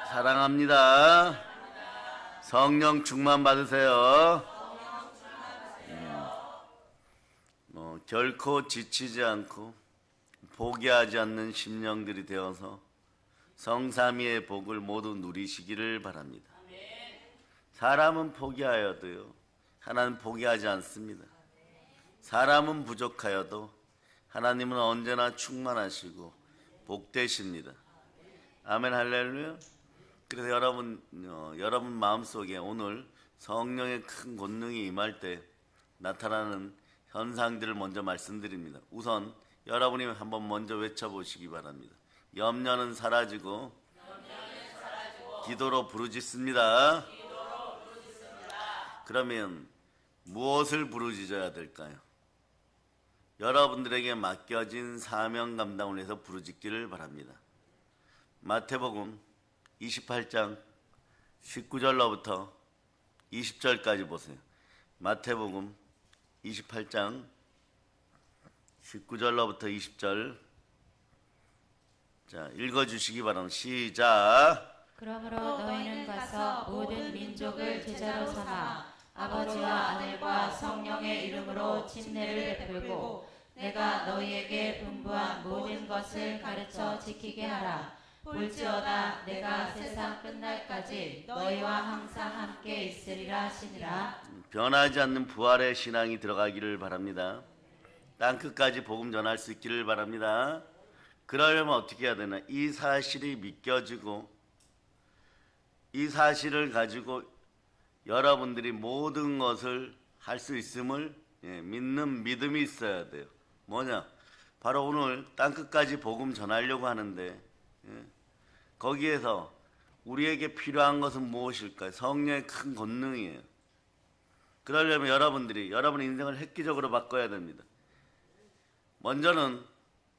사랑합니다. 성령 충만 받으세요. 결코 지치지 않고 포기하지 않는 심령들이 되어서 성삼위의 복을 모두 누리시기를 바랍니다. 사람은 포기하여도요, 하나님 포기하지 않습니다. 사람은 부족하여도 하나님은 언제나 충만하시고 복되십니다. 아멘, 할렐루야. 그래서 여러분 마음속에 오늘 성령의 큰 권능이 임할 때 나타나는 현상들을 먼저 말씀드립니다. 우선 여러분이 한번 먼저 외쳐보시기 바랍니다. 염려는 사라지고 기도로 부르짖습니다. 그러면 무엇을 부르짖어야 될까요? 여러분들에게 맡겨진 사명 감당을 해서 부르짖기를 바랍니다. 마태복음 28장 19절로부터 20절까지 보세요. 마태복음 28장 19절로부터 20절. 자, 읽어주시기 바랍니다. 시작. 그러므로 너희는 가서 모든 민족을 제자로 삼아 아버지와 아들과 성령의 이름으로 침례를 베풀고 내가 너희에게 분부한 모든 것을 가르쳐 지키게 하라. 볼지어다 내가 세상 끝날까지 너희와 항상 함께 있으리라 하시니라. 변하지 않는 부활의 신앙이 들어가기를 바랍니다. 땅끝까지 복음 전할 수 있기를 바랍니다. 그러려면 어떻게 해야 되나? 이 사실이 믿겨지고 이 사실을 가지고 여러분들이 모든 것을 할 수 있음을 믿는 믿음이 있어야 돼요. 뭐냐? 바로 오늘 땅끝까지 복음 전하려고 하는데 거기에서 우리에게 필요한 것은 무엇일까요? 성령의 큰 권능이에요. 그러려면 여러분들이 여러분의 인생을 획기적으로 바꿔야 됩니다. 먼저는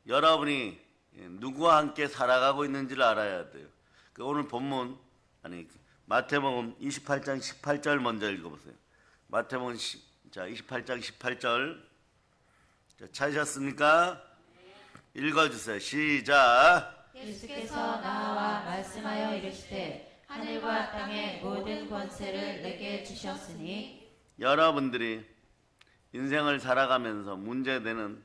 여러분이 누구와 함께 살아가고 있는지를 알아야 돼요. 오늘 본문 마태복음 28장 18절 먼저 읽어보세요. 마태복음 28장 18절. 찾으셨습니까? 읽어주세요. 시작. 예수께서 나와 말씀하여 이르시되 하늘과 땅의 모든 권세를 내게 주셨으니. 여러분들이 인생을 살아가면서 문제되는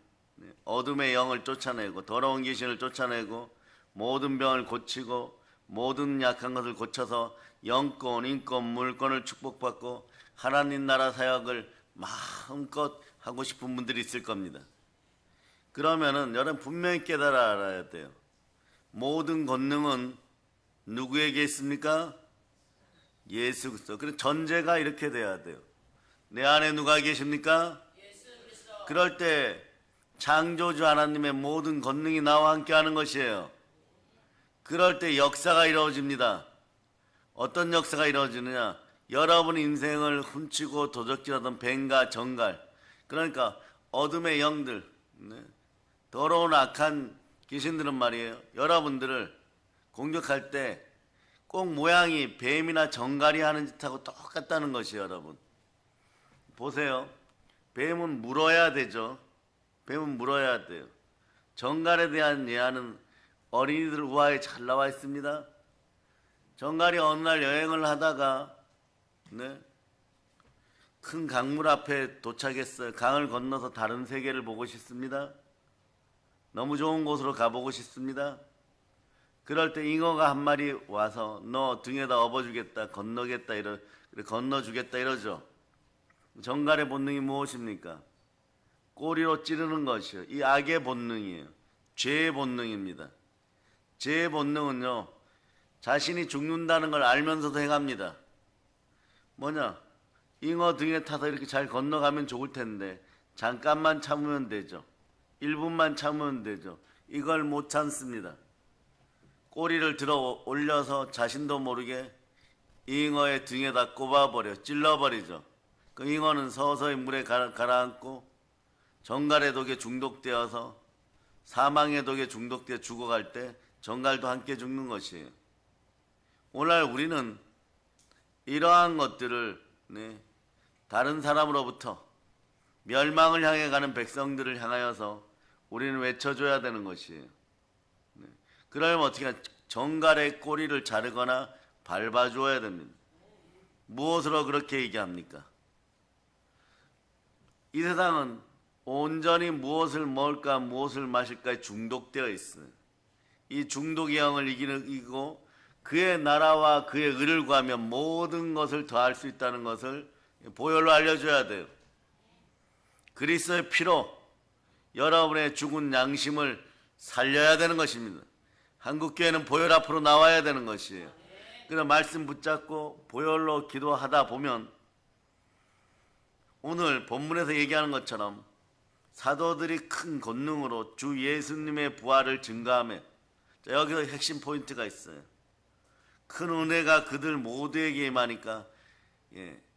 어둠의 영을 쫓아내고 더러운 귀신을 쫓아내고 모든 병을 고치고 모든 약한 것을 고쳐서 영권, 인권, 물권을 축복받고 하나님 나라 사역을 마음껏 하고 싶은 분들이 있을 겁니다. 그러면은 여러분 분명히 깨달아 알아야 돼요. 모든 권능은 누구에게 있습니까? 예수 그리스도. 그래서 전제가 이렇게 돼야 돼요. 내 안에 누가 계십니까? 예수 그리스도. 그럴 때 창조주 하나님의 모든 권능이 나와 함께하는 것이에요. 그럴 때 역사가 이루어집니다. 어떤 역사가 이루어지느냐? 여러분 인생을 훔치고 도적질하던 뱀과 정갈, 그러니까 어둠의 영들, 더러운 악한 귀신들은 말이에요. 여러분들을 공격할 때 꼭 모양이 뱀이나 정갈이 하는 짓하고 똑같다는 것이에요. 여러분 보세요. 뱀은 물어야 되죠. 뱀은 물어야 돼요. 정갈에 대한 예화는 어린이들 우화에 잘 나와 있습니다. 정갈이 어느 날 여행을 하다가 큰 강물 앞에 도착했어요. 강을 건너서 다른 세계를 보고 싶습니다. 너무 좋은 곳으로 가보고 싶습니다. 그럴 때 잉어가 한 마리 와서 너 등에다 업어주겠다, 건너겠다, 건너주겠다 이러죠. 정갈의 본능이 무엇입니까? 꼬리로 찌르는 것이요. 이 악의 본능이에요. 죄의 본능입니다. 죄의 본능은요, 자신이 죽는다는 걸 알면서도 행합니다. 뭐냐? 잉어 등에 타서 이렇게 잘 건너가면 좋을 텐데 잠깐만 참으면 되죠. 1분만 참으면 되죠. 이걸 못 참습니다. 꼬리를 들어 올려서 자신도 모르게 잉어의 등에다 꼽아버려 찔러버리죠. 그 잉어는 서서히 물에 가라앉고 정갈의 독에 중독되어서 사망의 독에 중독되어 죽어갈 때 정갈도 함께 죽는 것이에요. 오늘 우리는 이러한 것들을 다른 사람으로부터 멸망을 향해 가는 백성들을 향하여서 우리는 외쳐줘야 되는 것이에요. 그러면 어떻게 하냐? 정갈의 꼬리를 자르거나 밟아주어야 됩니다. 무엇으로 그렇게 얘기합니까? 이 세상은 온전히 무엇을 먹을까 무엇을 마실까에 중독되어 있어요. 이 중독의 영을 이기고 그의 나라와 그의 의를 구하면 모든 것을 더할 수 있다는 것을 보혈로 알려줘야 돼요. 그리스도의 피로 여러분의 죽은 양심을 살려야 되는 것입니다. 한국교회는 보혈 앞으로 나와야 되는 것이에요. 그래서 말씀 붙잡고 보혈로 기도하다 보면 오늘 본문에서 얘기하는 것처럼 사도들이 큰 권능으로 주 예수님의 부활을 증거하며, 여기서 핵심 포인트가 있어요. 큰 은혜가 그들 모두에게 임하니까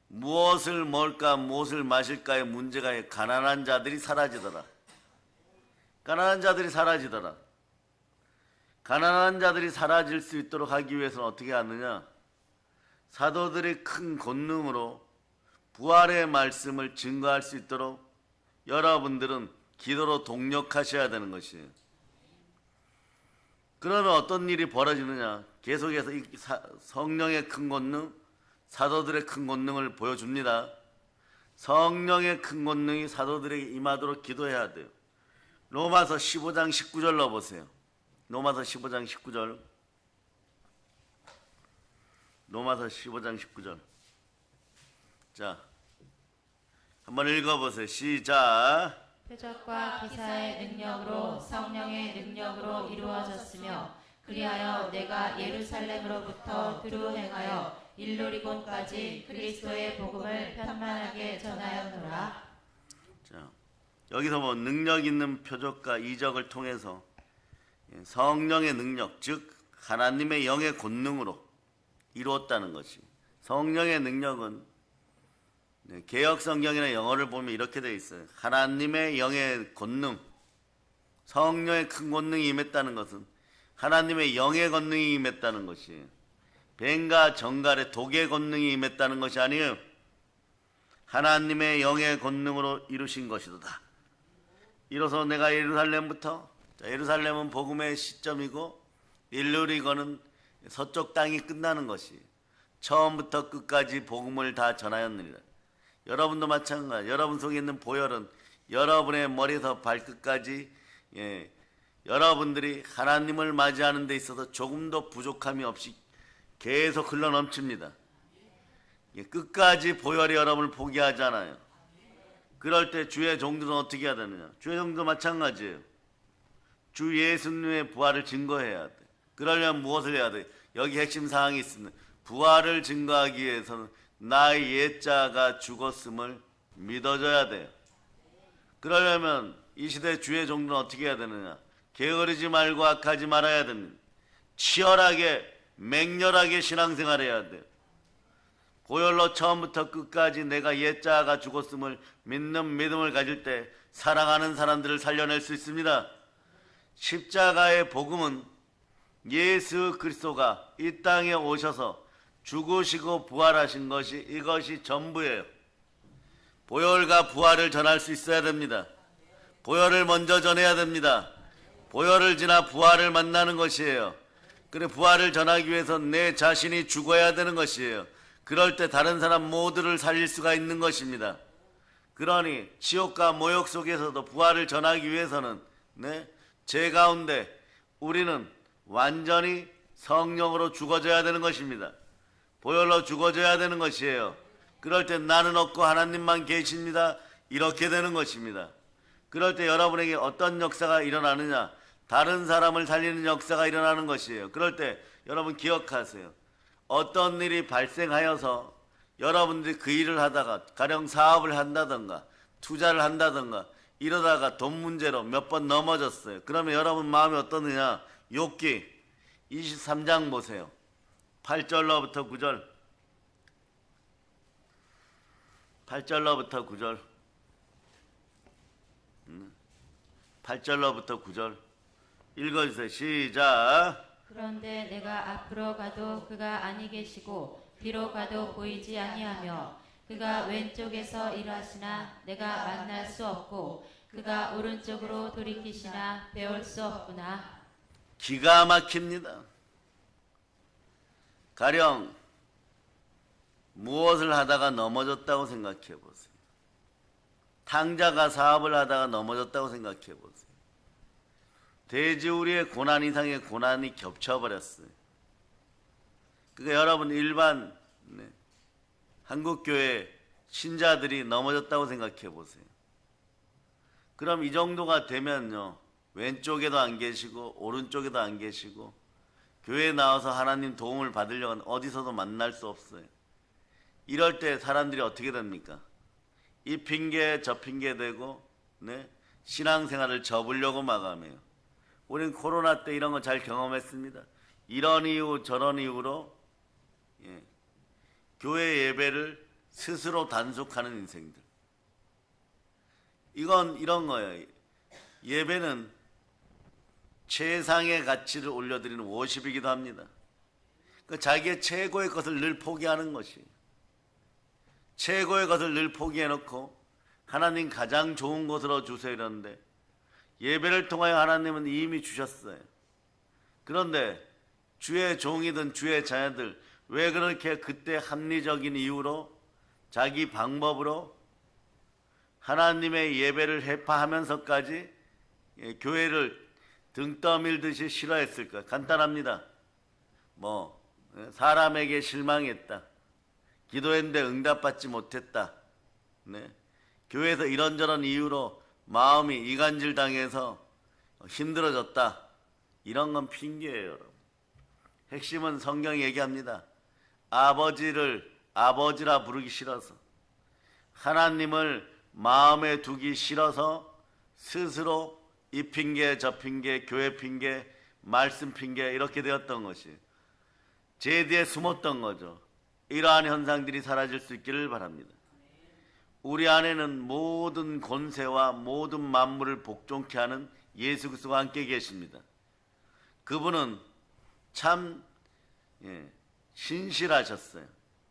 무엇을 먹을까 무엇을 마실까의 문제가 가난한 자들이 사라지더라. 가난한 자들이 사라지더라. 가난한 자들이 사라질 수 있도록 하기 위해서는 어떻게 하느냐? 사도들의 큰 권능으로 부활의 말씀을 증거할 수 있도록 여러분들은 기도로 동력하셔야 되는 것이에요. 그러면 어떤 일이 벌어지느냐? 계속해서 이 성령의 큰 권능, 사도들의 큰 권능을 보여줍니다. 성령의 큰 권능이 사도들에게 임하도록 기도해야 돼요. 로마서 15장 19절 넣어보세요. 로마서 15장 19절. 로마서 15장 19절. 자, 한번 읽어보세요. 시작. 표적과 기사의 능력으로 성령의 능력으로 이루어졌으며 그리하여 내가 예루살렘으로부터 두루 행하여 일루리곤까지 그리스도의 복음을 편만하게 전하였노라. 자, 여기서 뭐 능력 있는 표적과 이적을 통해서 성령의 능력, 즉 하나님의 영의 권능으로 이루었다는 것이. 성령의 능력은 개역 성경이나 영어를 보면 이렇게 되어 있어요. 하나님의 영의 권능, 성령의 큰 권능이 임했다는 것은 하나님의 영의 권능이 임했다는 것이에요. 뱀과 정갈의 독의 권능이 임했다는 것이 아니에요. 하나님의 영의 권능으로 이루신 것이도다. 이로써 내가 예루살렘부터, 예루살렘은 복음의 시점이고 일루리건은 서쪽 땅이 끝나는 것이, 처음부터 끝까지 복음을 다 전하였느니라. 여러분도 마찬가지. 여러분 속에 있는 보혈은 여러분의 머리에서 발끝까지 여러분들이 하나님을 맞이하는 데 있어서 조금도 부족함이 없이 계속 흘러 넘칩니다. 끝까지 보혈이 여러분을 포기하지 않아요. 그럴 때 주의 종들은 어떻게 해야 되느냐? 주의 종도 마찬가지예요. 주 예수님의 부활을 증거해야 돼. 그러려면 무엇을 해야 돼? 여기 핵심 사항이 있습니다. 부활을 증거하기 위해서는 나의 옛자가 죽었음을 믿어줘야 돼요. 그러려면 이 시대 주의 종들은 어떻게 해야 되느냐? 게으르지 말고 악하지 말아야 됩니다. 치열하게 맹렬하게 신앙생활 해야 돼요. 보혈로 처음부터 끝까지 내가 옛자가 죽었음을 믿는 믿음을 가질 때 사랑하는 사람들을 살려낼 수 있습니다. 십자가의 복음은 예수 그리스도가 이 땅에 오셔서 죽으시고 부활하신 것이, 이것이 전부예요. 보혈과 부활을 전할 수 있어야 됩니다. 보혈을 먼저 전해야 됩니다. 보혈을 지나 부활을 만나는 것이에요. 그래, 부활을 전하기 위해서 내 자신이 죽어야 되는 것이에요. 그럴 때 다른 사람 모두를 살릴 수가 있는 것입니다. 그러니 지옥과 모욕 속에서도 부활을 전하기 위해서는 제 가운데 우리는 완전히 성령으로 죽어져야 되는 것입니다. 보혈로 죽어져야 되는 것이에요. 그럴 때 나는 없고 하나님만 계십니다. 이렇게 되는 것입니다. 그럴 때 여러분에게 어떤 역사가 일어나느냐? 다른 사람을 살리는 역사가 일어나는 것이에요. 그럴 때 여러분 기억하세요. 어떤 일이 발생하여서 여러분들이 그 일을 하다가 가령 사업을 한다던가 투자를 한다던가 이러다가 돈 문제로 몇 번 넘어졌어요. 그러면 여러분 마음이 어떠느냐? 욥기 23장 보세요. 8절로부터 9절. 8절로부터 9절. 8절로부터 9절. 읽어주세요. 시작. 그런데 내가 앞으로 가도 그가 아니 계시고 뒤로 가도 보이지 아니하며 그가 왼쪽에서 일하시나 내가 만날 수 없고 그가 오른쪽으로 돌이키시나 배울 수 없구나. 기가 막힙니다. 가령 무엇을 하다가 넘어졌다고 생각해 보세요. 탕자가 사업을 하다가 넘어졌다고 생각해 보세요. 돼지우리의 고난 이상의 고난이 겹쳐버렸어요. 그러니까 여러분 일반 한국교회 신자들이 넘어졌다고 생각해 보세요. 그럼 이 정도가 되면요, 왼쪽에도 안 계시고 오른쪽에도 안 계시고 교회에 나와서 하나님 도움을 받으려고 어디서도 만날 수 없어요. 이럴 때 사람들이 어떻게 됩니까? 이 핑계 저 핑계 대고 신앙생활을 접으려고 마감해요. 우리는 코로나 때 이런 거 잘 경험했습니다. 이런 이유 저런 이유로 교회 예배를 스스로 단속하는 인생들. 이건 이런 거예요. 예배는 최상의 가치를 올려드리는 워십이기도 합니다. 그러니까 자기의 최고의 것을 늘 포기하는 것이, 최고의 것을 늘 포기해놓고 하나님 가장 좋은 것으로 주세요 이러는데, 예배를 통하여 하나님은 이미 주셨어요. 그런데 주의 종이든 주의 자녀들 왜 그렇게 그때 합리적인 이유로 자기 방법으로 하나님의 예배를 해파하면서까지 교회를 등 떠밀듯이 싫어했을까? 간단합니다. 사람에게 실망했다, 기도했는데 응답받지 못했다, 교회에서 이런저런 이유로 마음이 이간질 당해서 힘들어졌다, 이런 건 핑계예요. 여러분. 핵심은 성경이 얘기합니다. 아버지를 아버지라 부르기 싫어서, 하나님을 마음에 두기 싫어서 스스로 이 핑계 저 핑계, 교회 핑계, 말씀 핑계 이렇게 되었던 것이 제 뒤에 숨었던 거죠. 이러한 현상들이 사라질 수 있기를 바랍니다. 우리 안에는 모든 권세와 모든 만물을 복종케 하는 예수 그리스도가 함께 계십니다. 그분은 참 신실하셨어요.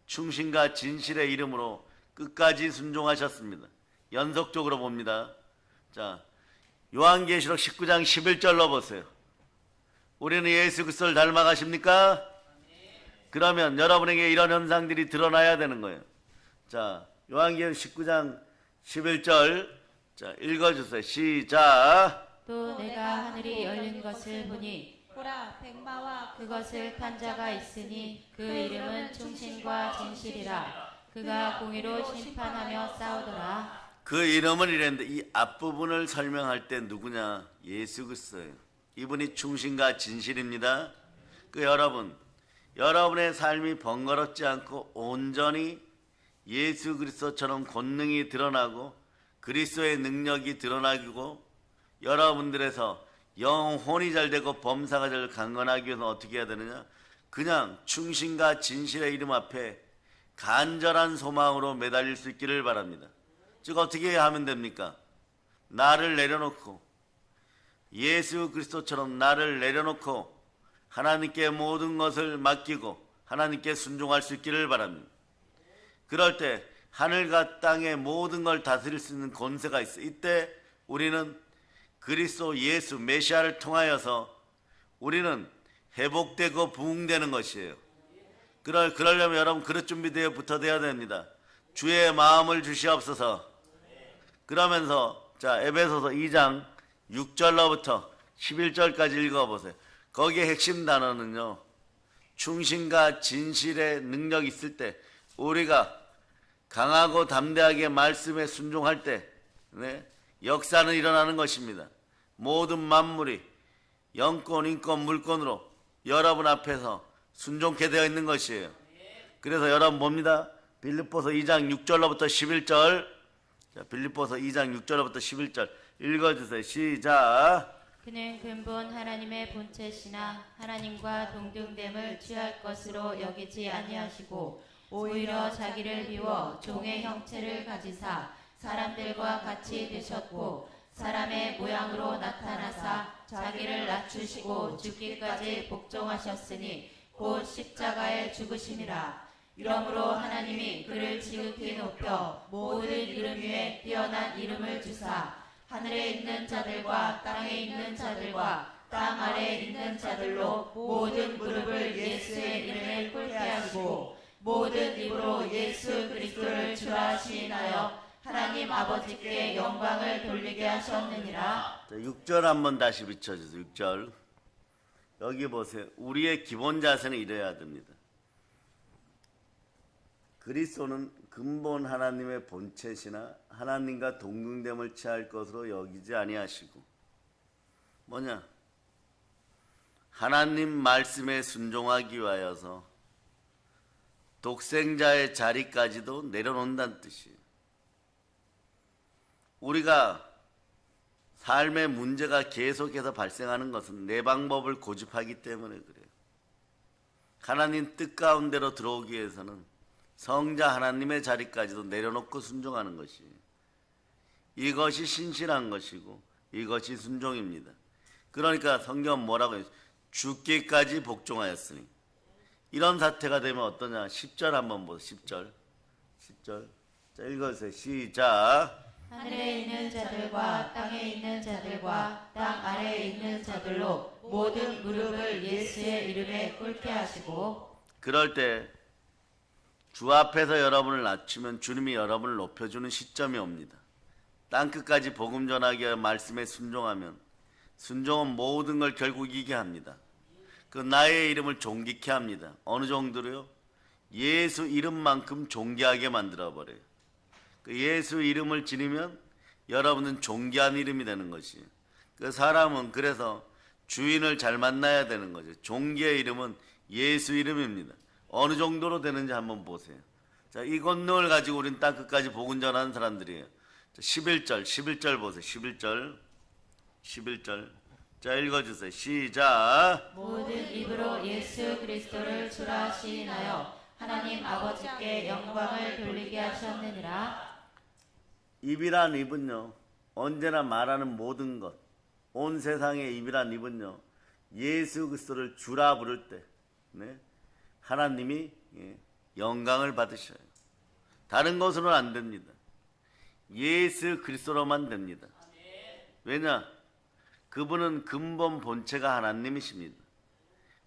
충신과 진실의 이름으로 끝까지 순종하셨습니다. 연속적으로 봅니다. 자, 요한계시록 19장 11절로 보세요. 우리는 예수 그리스도를 닮아가십니까? 그러면 여러분에게 이런 현상들이 드러나야 되는 거예요. 자, 요한계시록 19장 11절, 자, 읽어주세요. 시작. 또 내가 하늘이 열린 것을 보니 보라, 백마와 그것을 탄 자가 있으니 그 이름은 충신과 진실이라. 그가 공의로 심판하며 싸우더라. 그 이름은 이랬는데 이 앞부분을 설명할 때 누구냐? 예수 그리스도예요. 이분이 충신과 진실입니다. 그 여러분의 삶이 번거롭지 않고 온전히 예수 그리스도처럼 권능이 드러나고 그리스도의 능력이 드러나고 여러분들에서 영혼이 잘 되고 범사가 잘 강건하기 위해서 어떻게 해야 되느냐? 그냥 충신과 진실의 이름 앞에 간절한 소망으로 매달릴 수 있기를 바랍니다. 즉 어떻게 하면 됩니까? 나를 내려놓고 예수 그리스도처럼 나를 내려놓고 하나님께 모든 것을 맡기고 하나님께 순종할 수 있기를 바랍니다. 그럴 때 하늘과 땅의 모든 걸 다스릴 수 있는 권세가 있어요. 이때 우리는 그리스도 예수 메시아를 통하여서 우리는 회복되고 부흥되는 것이에요. 그러려면 여러분 그릇 준비되어부터 돼야 됩니다. 주의 마음을 주시옵소서. 그러면서 자, 에베소서 2장 6절로부터 11절까지 읽어보세요. 거기에 핵심 단어는요, 충신과 진실의 능력이 있을 때 우리가 강하고 담대하게 말씀에 순종할 때 역사는 일어나는 것입니다. 모든 만물이 영권, 인권, 물권으로 여러분 앞에서 순종케 되어 있는 것이에요. 그래서 여러분 봅니다. 빌립보서 2장 6절로부터 11절. 자, 빌립보서 2장 6절로부터 11절 읽어주세요. 시작. 그는 근본 하나님의 본체시나 하나님과 동등됨을 취할 것으로 여기지 아니하시고 오히려 자기를 비워 종의 형체를 가지사 사람들과 같이 되셨고 사람의 모양으로 나타나사 자기를 낮추시고 죽기까지 복종하셨으니 곧 십자가에 죽으심이라. 이러므로 하나님이 그를 지극히 높여 모든 이름 위에 뛰어난 이름을 주사 하늘에 있는 자들과 땅에 있는 자들과 땅 아래에 있는 자들로 모든 무릎을 예수의 이름에 꿇게 하시고 모든 입으로 예수 그리스도를 주라 시인하여 하나님 아버지께 영광을 돌리게 하셨느니라. 자, 6절 한번 다시 비춰주세요. 6절. 여기 보세요. 우리의 기본 자세는 이래야 됩니다. 그리스도는 근본 하나님의 본체시나 하나님과 동등됨을 취할 것으로 여기지 아니하시고 뭐냐? 하나님 말씀에 순종하기 위하여서 독생자의 자리까지도 내려놓는다는 뜻이에요. 우리가 삶의 문제가 계속해서 발생하는 것은 내 방법을 고집하기 때문에 그래요. 하나님 뜻 가운데로 들어오기 위해서는 성자 하나님의 자리까지도 내려놓고 순종하는 것이 이것이 신실한 것이고 이것이 순종입니다. 그러니까 성경은 뭐라고 해요? 죽기까지 복종하였으니. 이런 사태가 되면 어떠냐? 10절 한번 보세요. 10절. 자, 읽어주세요. 시작. 하늘에 있는 자들과 땅에 있는 자들과 땅 아래에 있는 자들로 모든 무릎을 예수의 이름에 꿇게 하시고. 그럴 때 주 앞에서 여러분을 낮추면 주님이 여러분을 높여주는 시점이 옵니다. 땅끝까지 복음 전하기 위해 말씀에 순종하면 순종은 모든 걸 결국 이기게 합니다. 그 나의 이름을 존귀케 합니다. 어느 정도로요? 예수 이름만큼 존귀하게 만들어버려요. 그 예수 이름을 지니면 여러분은 존귀한 이름이 되는 것이에요. 그 사람은 그래서 주인을 잘 만나야 되는 거죠. 존귀의 이름은 예수 이름입니다. 어느 정도로 되는지 한번 보세요. 자, 이 권능을 가지고 우리는 땅끝까지 복음 전하는 사람들이에요. 자, 11절 보세요. 11절. 자, 읽어주세요. 시작. 모든 입으로 예수 그리스도를 주라 시인하여 하나님 아버지께 영광을 돌리게 하셨느니라. 입이란 입은요, 언제나 말하는 모든 것, 온 세상의 입이란 입은요, 예수 그리스도를 주라 부를 때 하나님이 영광을 받으셔요. 다른 것으로는 안 됩니다. 예수 그리스도로만 됩니다. 왜냐? 그분은 근본 본체가 하나님이십니다.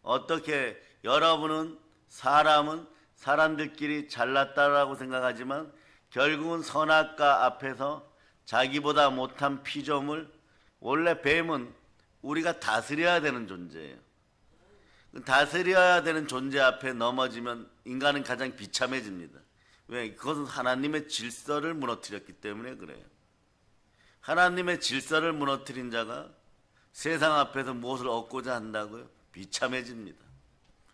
어떻게 여러분은 사람들끼리 잘났다라고 생각하지만 결국은 선악과 앞에서 자기보다 못한 피조물, 원래 뱀은 우리가 다스려야 되는 존재예요. 다스려야 되는 존재 앞에 넘어지면 인간은 가장 비참해집니다. 왜? 그것은 하나님의 질서를 무너뜨렸기 때문에 그래요. 하나님의 질서를 무너뜨린 자가 세상 앞에서 무엇을 얻고자 한다고요? 비참해집니다.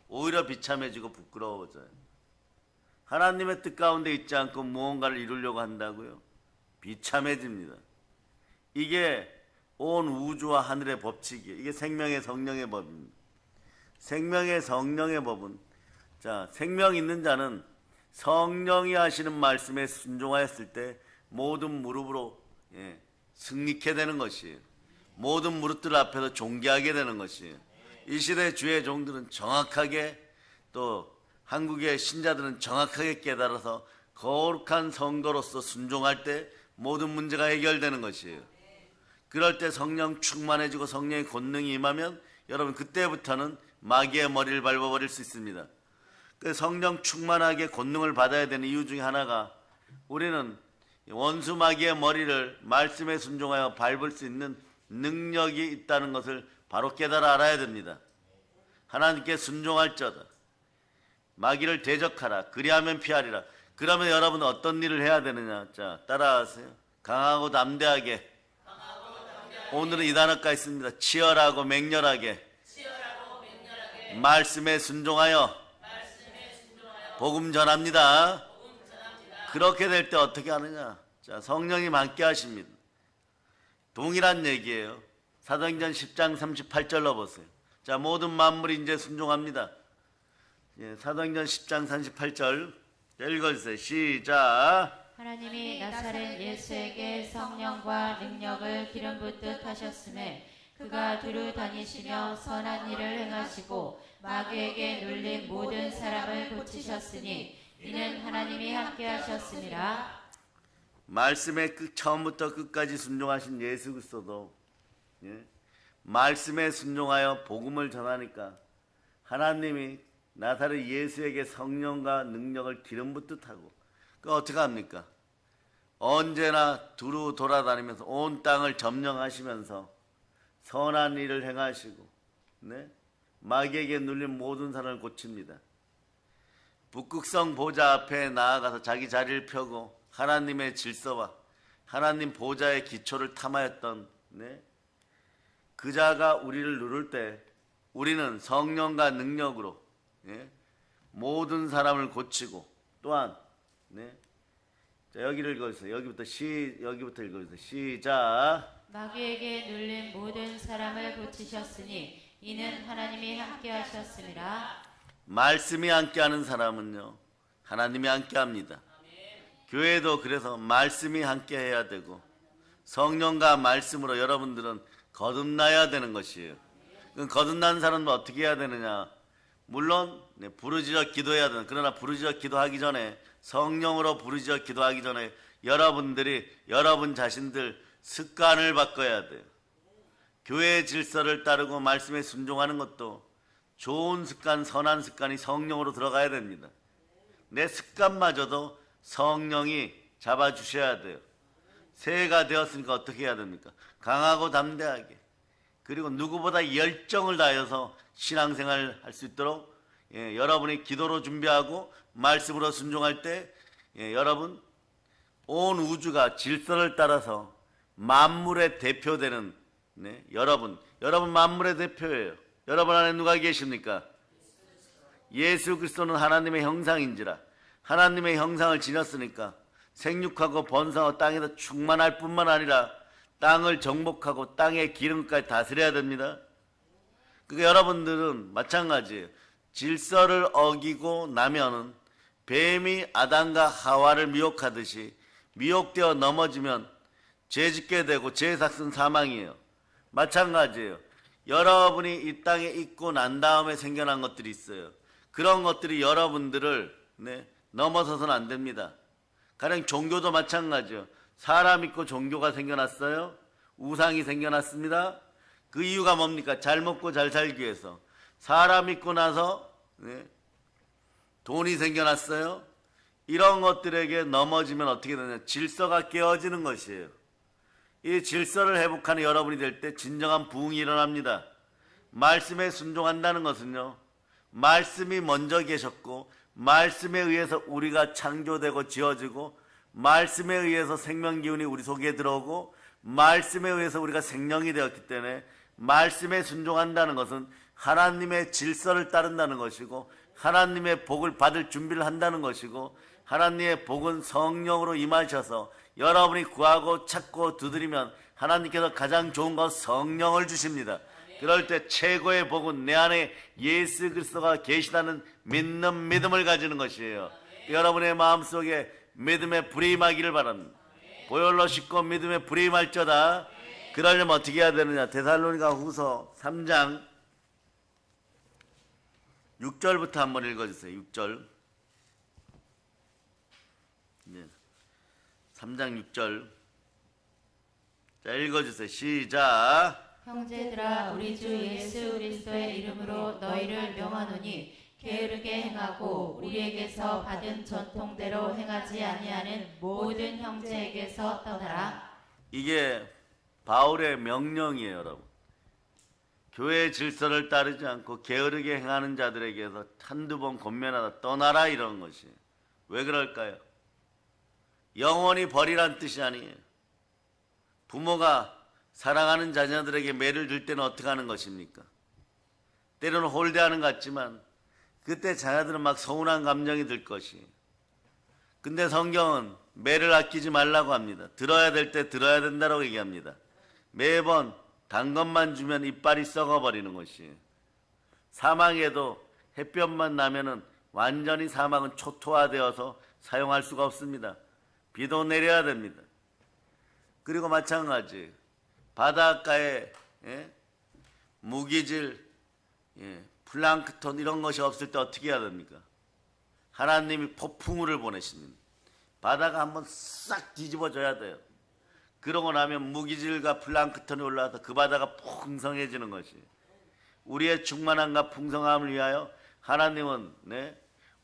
오히려 비참해지고 부끄러워져요. 하나님의 뜻 가운데 있지 않고 무언가를 이루려고 한다고요? 비참해집니다. 이게 온 우주와 하늘의 법칙이에요. 이게 생명의 성령의 법입니다. 생명의 성령의 법은, 자, 생명 있는 자는 성령이 하시는 말씀에 순종하였을 때 모든 무릎으로 승리케 되는 것이에요. 모든 무릎들 앞에서 존귀하게 되는 것이에요. 이 시대 주의 종들은 정확하게, 또 한국의 신자들은 정확하게 깨달아서 거룩한 성도로서 순종할 때 모든 문제가 해결되는 것이에요. 그럴 때 성령 충만해지고 성령의 권능이 임하면 여러분 그때부터는 마귀의 머리를 밟아버릴 수 있습니다. 그 성령 충만하게 권능을 받아야 되는 이유 중에 하나가 우리는 원수 마귀의 머리를 말씀에 순종하여 밟을 수 있는 능력이 있다는 것을 바로 깨달아 알아야 됩니다. 하나님께 순종할지어다. 마귀를 대적하라. 그리하면 피하리라. 그러면 여러분은 어떤 일을 해야 되느냐? 자, 따라하세요. 강하고 담대하게. 오늘은 이 단어가 있습니다. 치열하고 맹렬하게. 말씀에 순종하여 복음 전합니다. 그렇게 될 때 어떻게 하느냐? 자, 성령이 함께 하십니다. 동일한 얘기예요. 사도행전 10장 38절로 보세요. 자, 모든 만물이 이제 순종합니다. 사도행전 10장 38절 읽어주세요. 시작. 하나님이 나사렛 예수에게 성령과 능력을 기름 붓듯 하셨음에 그가 두루 다니시며 선한 일을 행하시고 마귀에게 눌린 모든 사람을 고치셨으니 이는 하나님이 함께 하셨음이라. 말씀의 처음부터 끝까지 순종하신 예수 그리스도도 말씀에 순종하여 복음을 전하니까 하나님이 나사렛 예수에게 성령과 능력을 기름 붓듯 하고, 그 어떻게 합니까? 언제나 두루 돌아다니면서 온 땅을 점령하시면서 선한 일을 행하시고, 네? 마귀에게 눌린 모든 사람을 고칩니다. 북극성 보좌 앞에 나아가서 자기 자리를 펴고 하나님의 질서와 하나님 보좌의 기초를 탐하였던, 네? 그 자가 우리를 누를 때 우리는 성령과 능력으로, 예? 모든 사람을 고치고, 또한, 네? 자, 여기를 읽어주세요. 여기부터 읽어주세요. 시작. 마귀에게 눌린 모든 사람을 고치셨으니 이는 하나님이 함께 하셨습니다. 말씀이 함께하는 사람은요, 하나님이 함께합니다. 교회도 그래서 말씀이 함께해야 되고 성령과 말씀으로 여러분들은 거듭나야 되는 것이에요. 그럼 거듭난 사람은 어떻게 해야 되느냐? 물론 부르짖어 기도해야 되는, 그러나 부르짖어 기도하기 전에, 성령으로 부르짖어 기도하기 전에 여러분들이 여러분 자신들 습관을 바꿔야 돼요. 교회의 질서를 따르고 말씀에 순종하는 것도 좋은 습관, 선한 습관이 성령으로 들어가야 됩니다. 내 습관마저도 성령이 잡아주셔야 돼요. 새해가 되었으니까 어떻게 해야 됩니까? 강하고 담대하게, 그리고 누구보다 열정을 다해서 신앙생활을 할 수 있도록, 여러분이 기도로 준비하고 말씀으로 순종할 때, 여러분 온 우주가 질서를 따라서 만물의 대표되는, 여러분 만물의 대표예요. 여러분 안에 누가 계십니까? 예수 그리스도는 하나님의 형상인지라. 하나님의 형상을 지녔으니까 생육하고 번성하고 땅에서 충만할 뿐만 아니라 땅을 정복하고 땅의 기름까지 다스려야 됩니다. 그러니까 여러분들은 마찬가지예요. 질서를 어기고 나면은 뱀이 아담과 하와를 미혹하듯이 미혹되어 넘어지면 죄짓게 되고 죄의 삭은 사망이에요. 마찬가지예요. 여러분이 이 땅에 있고 난 다음에 생겨난 것들이 있어요. 그런 것들이 여러분들을 넘어서서는 안 됩니다. 가령 종교도 마찬가지예요. 사람 있고 종교가 생겨났어요. 우상이 생겨났습니다. 그 이유가 뭡니까? 잘 먹고 잘 살기 위해서. 사람 있고 나서 돈이 생겨났어요. 이런 것들에게 넘어지면 어떻게 되냐? 질서가 깨어지는 것이에요. 이 질서를 회복하는 여러분이 될 때 진정한 부흥이 일어납니다. 말씀에 순종한다는 것은요, 말씀이 먼저 계셨고 말씀에 의해서 우리가 창조되고 지어지고 말씀에 의해서 생명 기운이 우리 속에 들어오고 말씀에 의해서 우리가 생명이 되었기 때문에 말씀에 순종한다는 것은 하나님의 질서를 따른다는 것이고 하나님의 복을 받을 준비를 한다는 것이고, 하나님의 복은 성령으로 임하셔서 여러분이 구하고 찾고 두드리면 하나님께서 가장 좋은 것 성령을 주십니다. 그럴 때 최고의 복은 내 안에 예수 그리스도가 계시다는 믿는 믿음을 가지는 것이에요. 여러분의 마음속에 믿음의 불이 임하기를 바랍니다. 보혈로 씻고 믿음의 불이 임할저다. 그러려면 어떻게 해야 되느냐? 데살로니가 후서 3장 6절부터 한번 읽어주세요. 6절. 3장 6절. 자, 읽어주세요. 시작. 형제들아, 우리 주 예수 그리스도의 이름으로 너희를 명하노니 게으르게 행하고 우리에게서 받은 전통대로 행하지 아니하는 모든 형제에게서 떠나라. 이게 바울의 명령이에요, 여러분. 교회의 질서를 따르지 않고 게으르게 행하는 자들에게서 한두 번 권면하다 떠나라, 이런 것이에요. 왜 그럴까요? 영원히 버리란 뜻이 아니에요. 부모가 사랑하는 자녀들에게 매를 줄 때는 어떻게 하는 것입니까? 때로는 홀대하는 것 같지만 그때 자녀들은 막 서운한 감정이 들 것이에요. 근데 성경은 매를 아끼지 말라고 합니다. 들어야 될 때 들어야 된다고 얘기합니다. 매번 단 것만 주면 이빨이 썩어버리는 것이에요. 사막에도 햇볕만 나면은 완전히 사막은 초토화되어서 사용할 수가 없습니다. 비도 내려야 됩니다. 그리고 마찬가지 바닷가에 무기질, 플랑크톤 이런 것이 없을 때 어떻게 해야 됩니까? 하나님이 폭풍우를 보내십니다. 바다가 한번 싹 뒤집어져야 돼요. 그러고 나면 무기질과 플랑크톤이 올라와서 그 바다가 풍성해지는 것이, 우리의 충만함과 풍성함을 위하여 하나님은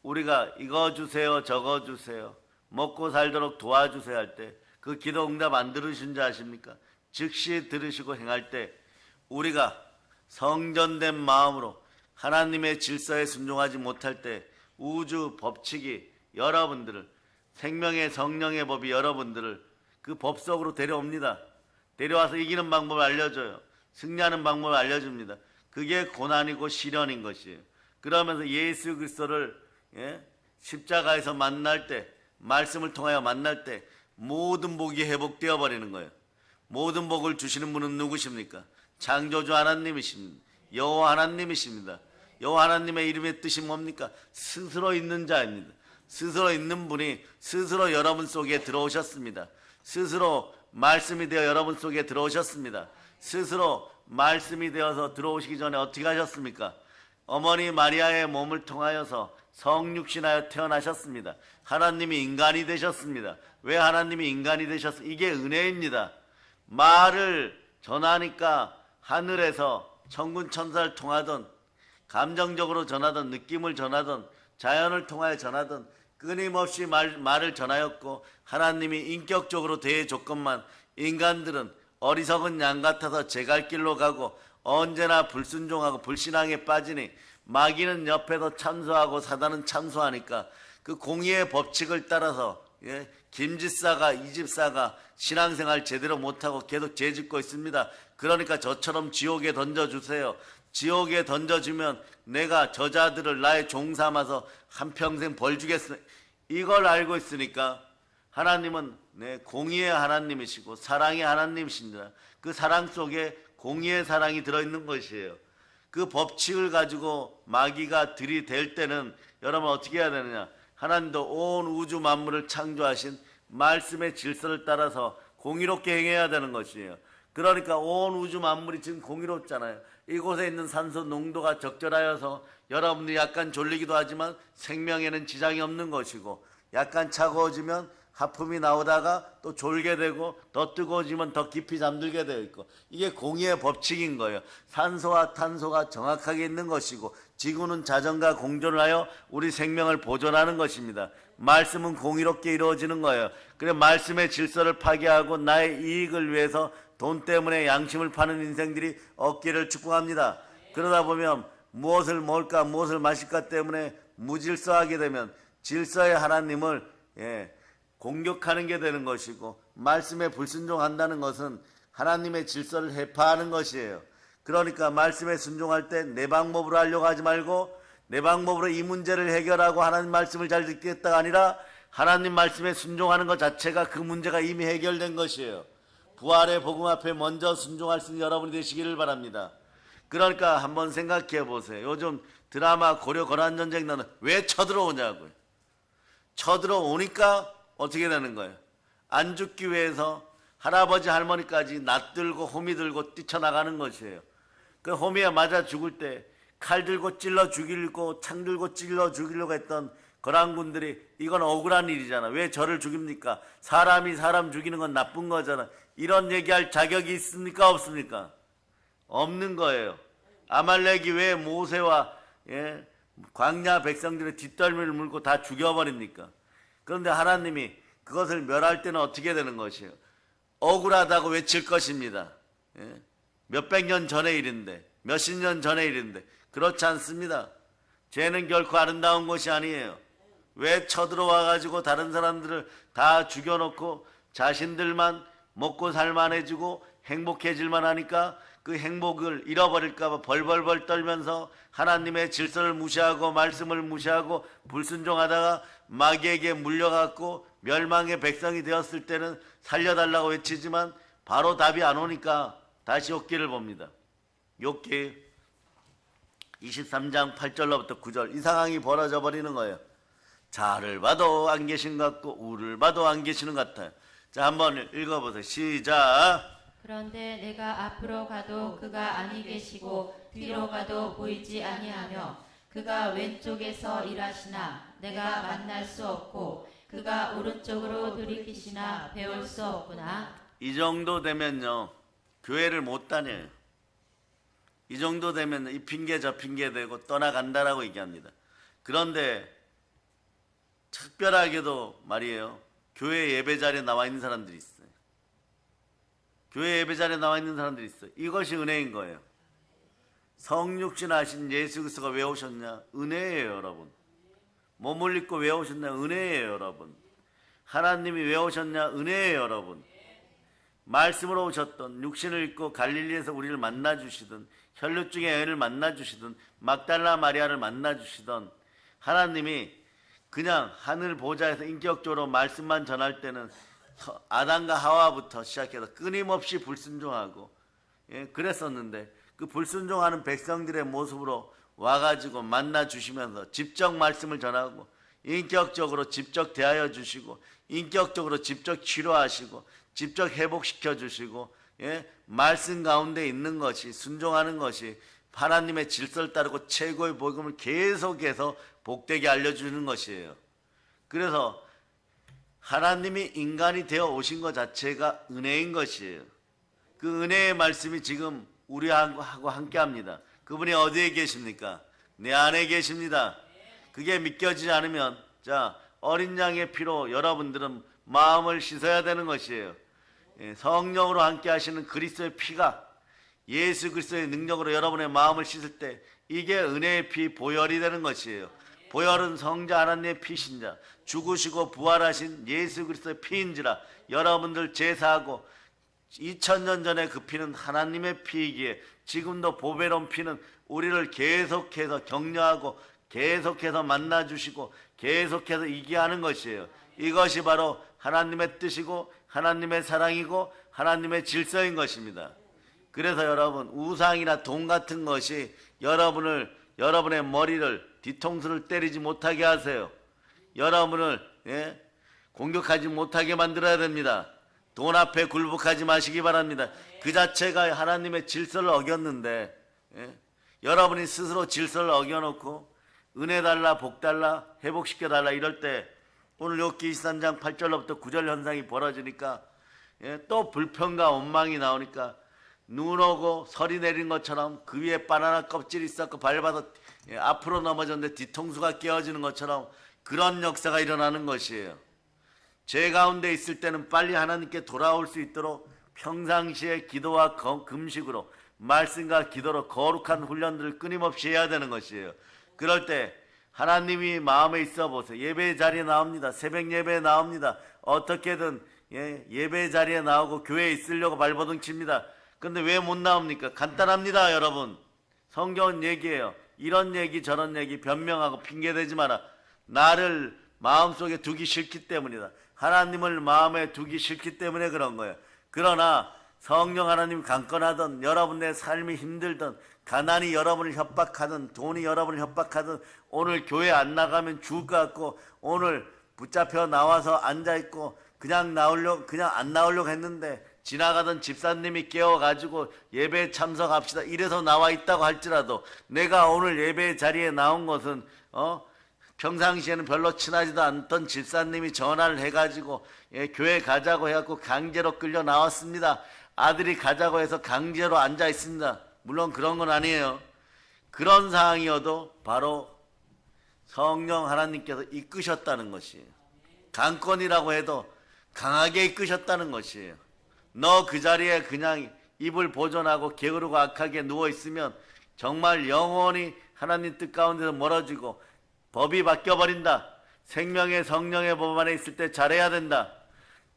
우리가 이거 주세요 저거 주세요 먹고 살도록 도와주세요 할 때 그 기도 응답 안 들으신 줄 아십니까? 즉시 들으시고 행할 때 우리가 성전된 마음으로 하나님의 질서에 순종하지 못할 때 우주 법칙이 여러분들을 생명의 성령의 법이 여러분들을 그 법 속으로 데려옵니다. 데려와서 이기는 방법을 알려줘요. 승리하는 방법을 알려줍니다. 그게 고난이고 시련인 것이에요. 그러면서 예수 그리스도를 십자가에서 만날 때 말씀을 통하여 만날 때 모든 복이 회복되어 버리는 거예요. 모든 복을 주시는 분은 누구십니까? 창조주 하나님이십니다. 여호와 하나님이십니다. 여호와 하나님의 이름의 뜻이 뭡니까? 스스로 있는 자입니다. 스스로 있는 분이 스스로 여러분 속에 들어오셨습니다. 스스로 말씀이 되어 여러분 속에 들어오셨습니다. 스스로 말씀이 되어서 들어오시기 전에 어떻게 하셨습니까? 어머니 마리아의 몸을 통하여서 성육신하여 태어나셨습니다. 하나님이 인간이 되셨습니다. 왜 하나님이 인간이 되셨습니까? 이게 은혜입니다. 말을 전하니까 하늘에서 천군 천사를 통하던 감정적으로 전하던 느낌을 전하던 자연을 통하여 전하던 끊임없이 말을 전하였고 하나님이 인격적으로 대조건만 인간들은 어리석은 양 같아서 제 갈 길로 가고 언제나 불순종하고 불신앙에 빠지니 마귀는 옆에서 참소하고 사단은 참소하니까 그 공의의 법칙을 따라서 김집사가 이집사가 신앙생활 제대로 못하고 계속 죄짓고 있습니다. 그러니까 저처럼 지옥에 던져주세요. 지옥에 던져주면 내가 저자들을 나의 종 삼아서 한평생 벌 주겠습니다. 이걸 알고 있으니까 하나님은 공의의 하나님이시고 사랑의 하나님이십니다. 그 사랑 속에 공의의 사랑이 들어있는 것이에요. 그 법칙을 가지고 마귀가 들이댈 때는 여러분 어떻게 해야 되느냐? 하나님도 온 우주 만물을 창조하신 말씀의 질서를 따라서 공의롭게 행해야 되는 것이에요. 그러니까 온 우주 만물이 지금 공의롭잖아요. 이곳에 있는 산소 농도가 적절하여서 여러분들이 약간 졸리기도 하지만 생명에는 지장이 없는 것이고 약간 차가워지면 하품이 나오다가 또 졸게 되고 더 뜨거워지면 더 깊이 잠들게 되어 있고 이게 공의의 법칙인 거예요. 산소와 탄소가 정확하게 있는 것이고 지구는 자전과 공존을 하여 우리 생명을 보존하는 것입니다. 말씀은 공의롭게 이루어지는 거예요. 그래 말씀의 질서를 파괴하고 나의 이익을 위해서 돈 때문에 양심을 파는 인생들이 없기를 축복합니다. 그러다 보면 무엇을 먹을까 무엇을 마실까 때문에 무질서하게 되면 질서의 하나님을 공격하는 게 되는 것이고 말씀에 불순종한다는 것은 하나님의 질서를 해파하는 것이에요. 그러니까 말씀에 순종할 때 내 방법으로 하려고 하지 말고 내 방법으로 이 문제를 해결하고 하나님 말씀을 잘 듣겠다가 아니라 하나님 말씀에 순종하는 것 자체가 그 문제가 이미 해결된 것이에요. 부활의 복음 앞에 먼저 순종할 수 있는 여러분이 되시기를 바랍니다. 그러니까 한번 생각해 보세요. 요즘 드라마 고려 고난전쟁 나는 왜 쳐들어오냐고요. 쳐들어오니까 어떻게 되는 거예요? 안 죽기 위해서 할아버지 할머니까지 낯들고 호미 들고 뛰쳐나가는 것이에요. 그 호미에 맞아 죽을 때 칼 들고 찔러 죽이고 창 들고 찔러 죽이려고 했던 거란군들이 이건 억울한 일이잖아. 왜 저를 죽입니까? 사람이 사람 죽이는 건 나쁜 거잖아. 이런 얘기할 자격이 있습니까? 없습니까? 없는 거예요. 아말렉이 왜 모세와 광야 백성들의 뒷덜미를 물고 다 죽여버립니까? 그런데 하나님이 그것을 멸할 때는 어떻게 되는 것이에요? 억울하다고 외칠 것입니다. 몇백 년 전의 일인데 몇십 년 전의 일인데 그렇지 않습니다. 죄는 결코 아름다운 것이 아니에요. 왜 쳐들어와가지고 다른 사람들을 다 죽여놓고 자신들만 먹고 살만해지고 행복해질만 하니까 그 행복을 잃어버릴까봐 벌벌벌 떨면서 하나님의 질서를 무시하고 말씀을 무시하고 불순종하다가 마귀에게 물려갖고 멸망의 백성이 되었을 때는 살려달라고 외치지만 바로 답이 안 오니까 다시 욥기를 봅니다. 욥기 23장 8절로부터 9절 이 상황이 벌어져 버리는 거예요. 자를 봐도 안 계신 것 같고 우를 봐도 안 계시는 것 같아요. 자, 한번 읽어보세요. 시작. 그런데 내가 앞으로 가도 그가 아니 계시고 뒤로 가도 보이지 아니하며 그가 왼쪽에서 일하시나 내가 만날 수 없고 그가 오른쪽으로 돌이키시나 배울 수 없구나. 이 정도 되면요 교회를 못 다녀요. 이 정도 되면 이 핑계 저 핑계 대고 떠나간다라고 얘기합니다. 그런데 특별하게도 말이에요. 교회 예배 자리에 나와 있는 사람들이 있어요. 교회 예배 자리에 나와 있는 사람들이 있어요. 이것이 은혜인 거예요. 성육신 하신 예수 그리스도가 왜 오셨냐? 은혜예요, 여러분. 몸을 입고 왜 오셨냐? 은혜예요, 여러분. 하나님이 왜 오셨냐? 은혜예요, 여러분. 말씀으로 오셨던 육신을 입고 갈릴리에서 우리를 만나주시던 혈루증의 여인을 만나주시던 막달라 마리아를 만나주시던 하나님이 그냥 하늘 보좌에서 인격적으로 말씀만 전할 때는 아담과 하와부터 시작해서 끊임없이 불순종하고 그랬었는데 그 불순종하는 백성들의 모습으로 와가지고 만나주시면서 직접 말씀을 전하고 인격적으로 직접 대하여 주시고 인격적으로 직접 치료하시고 직접 회복시켜 주시고 말씀 가운데 있는 것이 순종하는 것이 하나님의 질서를 따르고 최고의 복음을 계속해서 복되게 알려주는 것이에요. 그래서 하나님이 인간이 되어 오신 것 자체가 은혜인 것이에요. 그 은혜의 말씀이 지금 우리하고 함께합니다. 그분이 어디에 계십니까? 내 안에 계십니다. 그게 믿겨지지 않으면 자 어린 양의 피로 여러분들은 마음을 씻어야 되는 것이에요. 성령으로 함께 하시는 그리스도의 피가 예수 그리스도의 능력으로 여러분의 마음을 씻을 때 이게 은혜의 피 보혈이 되는 것이에요. 보혈은 성자 하나님의 피신자 죽으시고 부활하신 예수 그리스도의 피인지라 여러분들 제사하고 2000년 전에 그 피는 하나님의 피이기에 지금도 보배로운 피는 우리를 계속해서 격려하고 계속해서 만나주시고 계속해서 이기하는 것이에요. 이것이 바로 하나님의 뜻이고 하나님의 사랑이고 하나님의 질서인 것입니다. 그래서 여러분 우상이나 돈 같은 것이 여러분의 머리를 뒤통수를 때리지 못하게 하세요. 여러분을 공격하지 못하게 만들어야 됩니다. 돈 앞에 굴복하지 마시기 바랍니다. 그 자체가 하나님의 질서를 어겼는데 여러분이 스스로 질서를 어겨놓고 은혜 달라 복 달라 회복시켜 달라 이럴 때 오늘 욥기 23장 8절로부터 9절 현상이 벌어지니까 또 불평과 원망이 나오니까 눈 오고 설이 내린 것처럼 그 위에 바나나 껍질이 있었고 밟아서 앞으로 넘어졌는데 뒤통수가 깨어지는 것처럼 그런 역사가 일어나는 것이에요. 죄 가운데 있을 때는 빨리 하나님께 돌아올 수 있도록 평상시에 기도와 금식으로 말씀과 기도로 거룩한 훈련들을 끊임없이 해야 되는 것이에요. 그럴 때 하나님이 마음에 있어 보세요. 예배 자리에 나옵니다. 새벽 예배에 나옵니다. 어떻게든 예배 자리에 나오고 교회에 있으려고 발버둥 칩니다. 근데 왜 못 나옵니까? 간단합니다, 여러분. 성경은 얘기해요. 이런 얘기 저런 얘기 변명하고 핑계대지 마라. 나를 마음속에 두기 싫기 때문이다. 하나님을 마음에 두기 싫기 때문에 그런 거예요. 그러나 성령 하나님 강건하던 여러분의 삶이 힘들던 가난이 여러분을 협박하든 돈이 여러분을 협박하든 오늘 교회 안 나가면 죽을 것 같고 오늘 붙잡혀 나와서 앉아있고 그냥 안 나오려고 했는데 지나가던 집사님이 깨워가지고 예배에 참석합시다 이래서 나와 있다고 할지라도 내가 오늘 예배 자리에 나온 것은 평상시에는 별로 친하지도 않던 집사님이 전화를 해가지고 교회 가자고 해갖고 강제로 끌려 나왔습니다. 아들이 가자고 해서 강제로 앉아 있습니다. 물론 그런 건 아니에요. 그런 상황이어도 바로 성령 하나님께서 이끄셨다는 것이에요. 강권이라고 해도 강하게 이끄셨다는 것이에요. 너 그 자리에 그냥 입을 보존하고 게으르고 악하게 누워있으면 정말 영원히 하나님 뜻 가운데서 멀어지고 법이 바뀌어버린다. 생명의 성령의 법 안에 있을 때 잘해야 된다.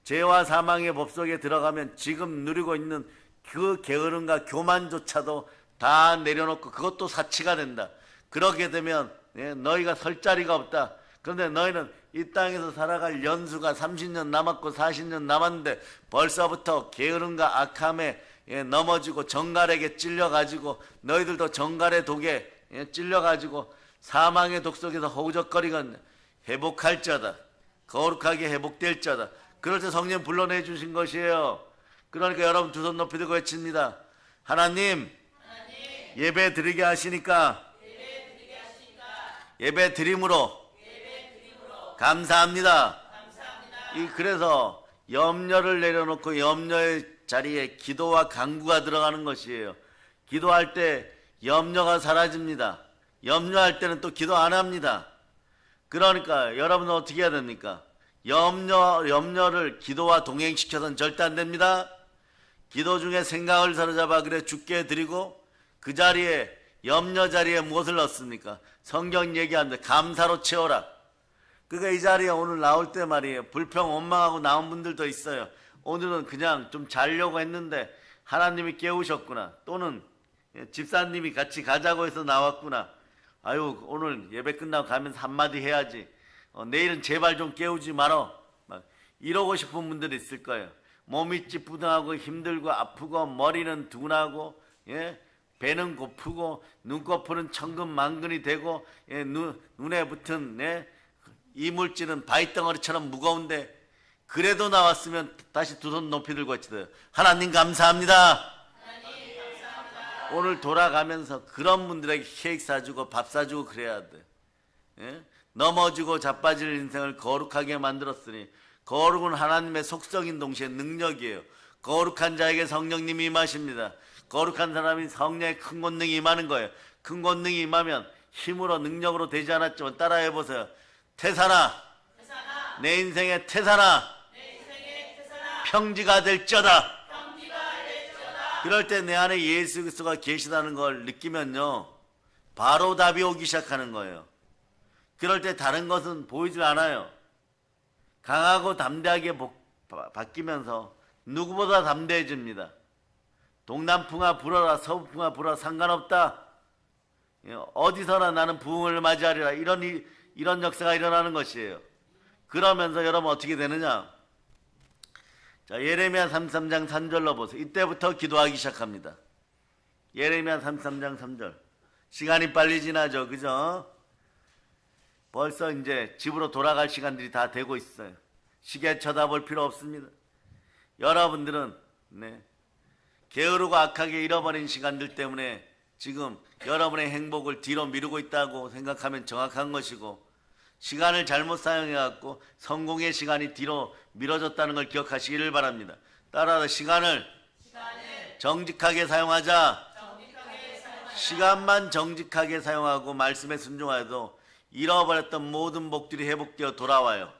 죄와 사망의 법 속에 들어가면 지금 누리고 있는 그 게으름과 교만조차도 다 내려놓고 그것도 사치가 된다. 그렇게 되면 너희가 설 자리가 없다. 그런데 너희는 이 땅에서 살아갈 연수가 30년 남았고 40년 남았는데 벌써부터 게으름과 악함에 넘어지고 정갈에게 찔려가지고 너희들도 정갈의 독에 찔려가지고 사망의 독 속에서 허우적거리건 회복할 자다. 거룩하게 회복될 자다. 그럴 때 성령 불러내 주신 것이에요. 그러니까 여러분 두 손 높이 들고 외칩니다. 하나님, 예배 드리게 하시니까 예배 드림으로 감사합니다. 그래서 염려를 내려놓고 염려의 자리에 기도와 간구가 들어가는 것이에요. 기도할 때 염려가 사라집니다. 염려할 때는 또 기도 안 합니다. 그러니까 여러분은 어떻게 해야 됩니까? 염려를 기도와 동행시켜서는 절대 안 됩니다. 기도 중에 생각을 사로잡아 그래 주께 드리고 그 자리에 염려 자리에 무엇을 넣습니까? 성경 얘기하는데 감사로 채워라. 그러니까 이 자리에 오늘 나올 때 말이에요. 불평 원망하고 나온 분들도 있어요. 오늘은 그냥 좀 자려고 했는데 하나님이 깨우셨구나. 또는 집사님이 같이 가자고 해서 나왔구나. 아유 오늘 예배 끝나고 가면서 한마디 해야지. 내일은 제발 좀 깨우지 말어. 막 이러고 싶은 분들이 있을 거예요. 몸이 찌뿌둥하고 힘들고 아프고 머리는 둔하고 배는 고프고 눈꺼풀은 천근만근이 되고 눈에 붙은 이물질은 바위덩어리처럼 무거운데 그래도 나왔으면 다시 두 손 높이 들고 외치세요. 하나님 감사합니다. 오늘 돌아가면서 그런 분들에게 케이크 사주고 밥 사주고 그래야 돼. 넘어지고 자빠질 인생을 거룩하게 만들었으니 거룩은 하나님의 속성인 동시에 능력이에요. 거룩한 자에게 성령님이 임하십니다. 거룩한 사람이 성령의 큰 권능이 임하는 거예요. 큰 권능이 임하면 힘으로 능력으로 되지 않았지만 따라해보세요. 태산아, 내 인생의 태산아, 평지가 될지어다. 그럴 때 내 안에 예수 그리스도가 계시다는 걸 느끼면요 바로 답이 오기 시작하는 거예요. 그럴 때 다른 것은 보이질 않아요. 강하고 담대하게 바뀌면서 누구보다 담대해집니다. 동남풍아 불어라 서북풍아 불어라 상관없다. 어디서나 나는 부흥을 맞이하리라. 이런 역사가 일어나는 것이에요. 그러면서 여러분 어떻게 되느냐. 자, 예레미야 33장 3절로 보세요. 이때부터 기도하기 시작합니다. 예레미야 33장 3절. 시간이 빨리 지나죠. 그죠? 벌써 이제 집으로 돌아갈 시간들이 다 되고 있어요. 시계 쳐다볼 필요 없습니다. 여러분들은 게으르고 악하게 잃어버린 시간들 때문에 지금 여러분의 행복을 뒤로 미루고 있다고 생각하면 정확한 것이고, 시간을 잘못 사용해갖고 성공의 시간이 뒤로 미뤄졌다는 걸 기억하시기를 바랍니다. 따라서 시간을 정직하게 사용하자. 시간만 정직하게 사용하고 말씀에 순종하여도 잃어버렸던 모든 복들이 회복되어 돌아와요.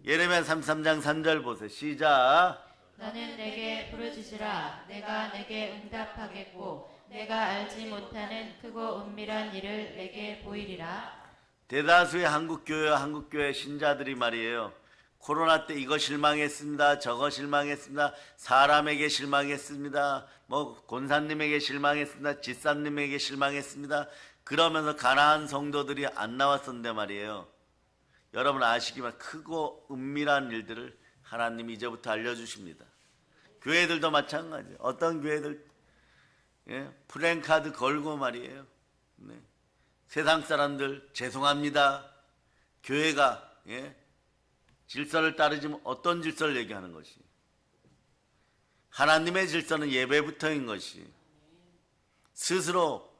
예레미야 33장 3절 보세요. 시작. 너는 내게 부르짖으라. 내가 내게 응답하겠고 내가 알지 못하는 크고 은밀한 일을 내게 보이리라. 대다수의 한국교회 신자들이 말이에요. 코로나 때 이거 실망했습니다. 저거 실망했습니다. 사람에게 실망했습니다. 권사님에게 실망했습니다. 집사님에게 실망했습니다. 그러면서 가난한 성도들이 안 나왔었는데 말이에요. 여러분 아시기만 크고 은밀한 일들을 하나님이 이제부터 알려주십니다. 교회들도 마찬가지예요. 어떤 교회들 플랜카드 걸고 말이에요. 세상 사람들 죄송합니다. 교회가 질서를 따르지 어떤 질서를 얘기하는 것이, 하나님의 질서는 예배부터인 것이, 스스로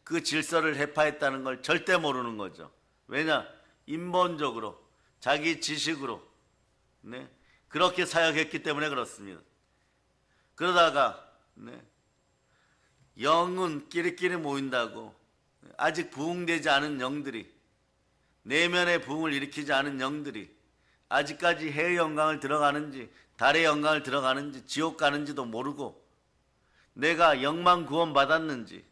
그 질서를 해파했다는 걸 절대 모르는 거죠. 왜냐? 인본적으로 자기 지식으로 그렇게 사역했기 때문에 그렇습니다. 그러다가 영은 끼리끼리 모인다고 아직 부흥되지 않은 영들이, 내면의 부흥을 일으키지 않은 영들이 아직까지 해의 영광을 들어가는지 달의 영광을 들어가는지 지옥 가는지도 모르고 내가 영만 구원 받았는지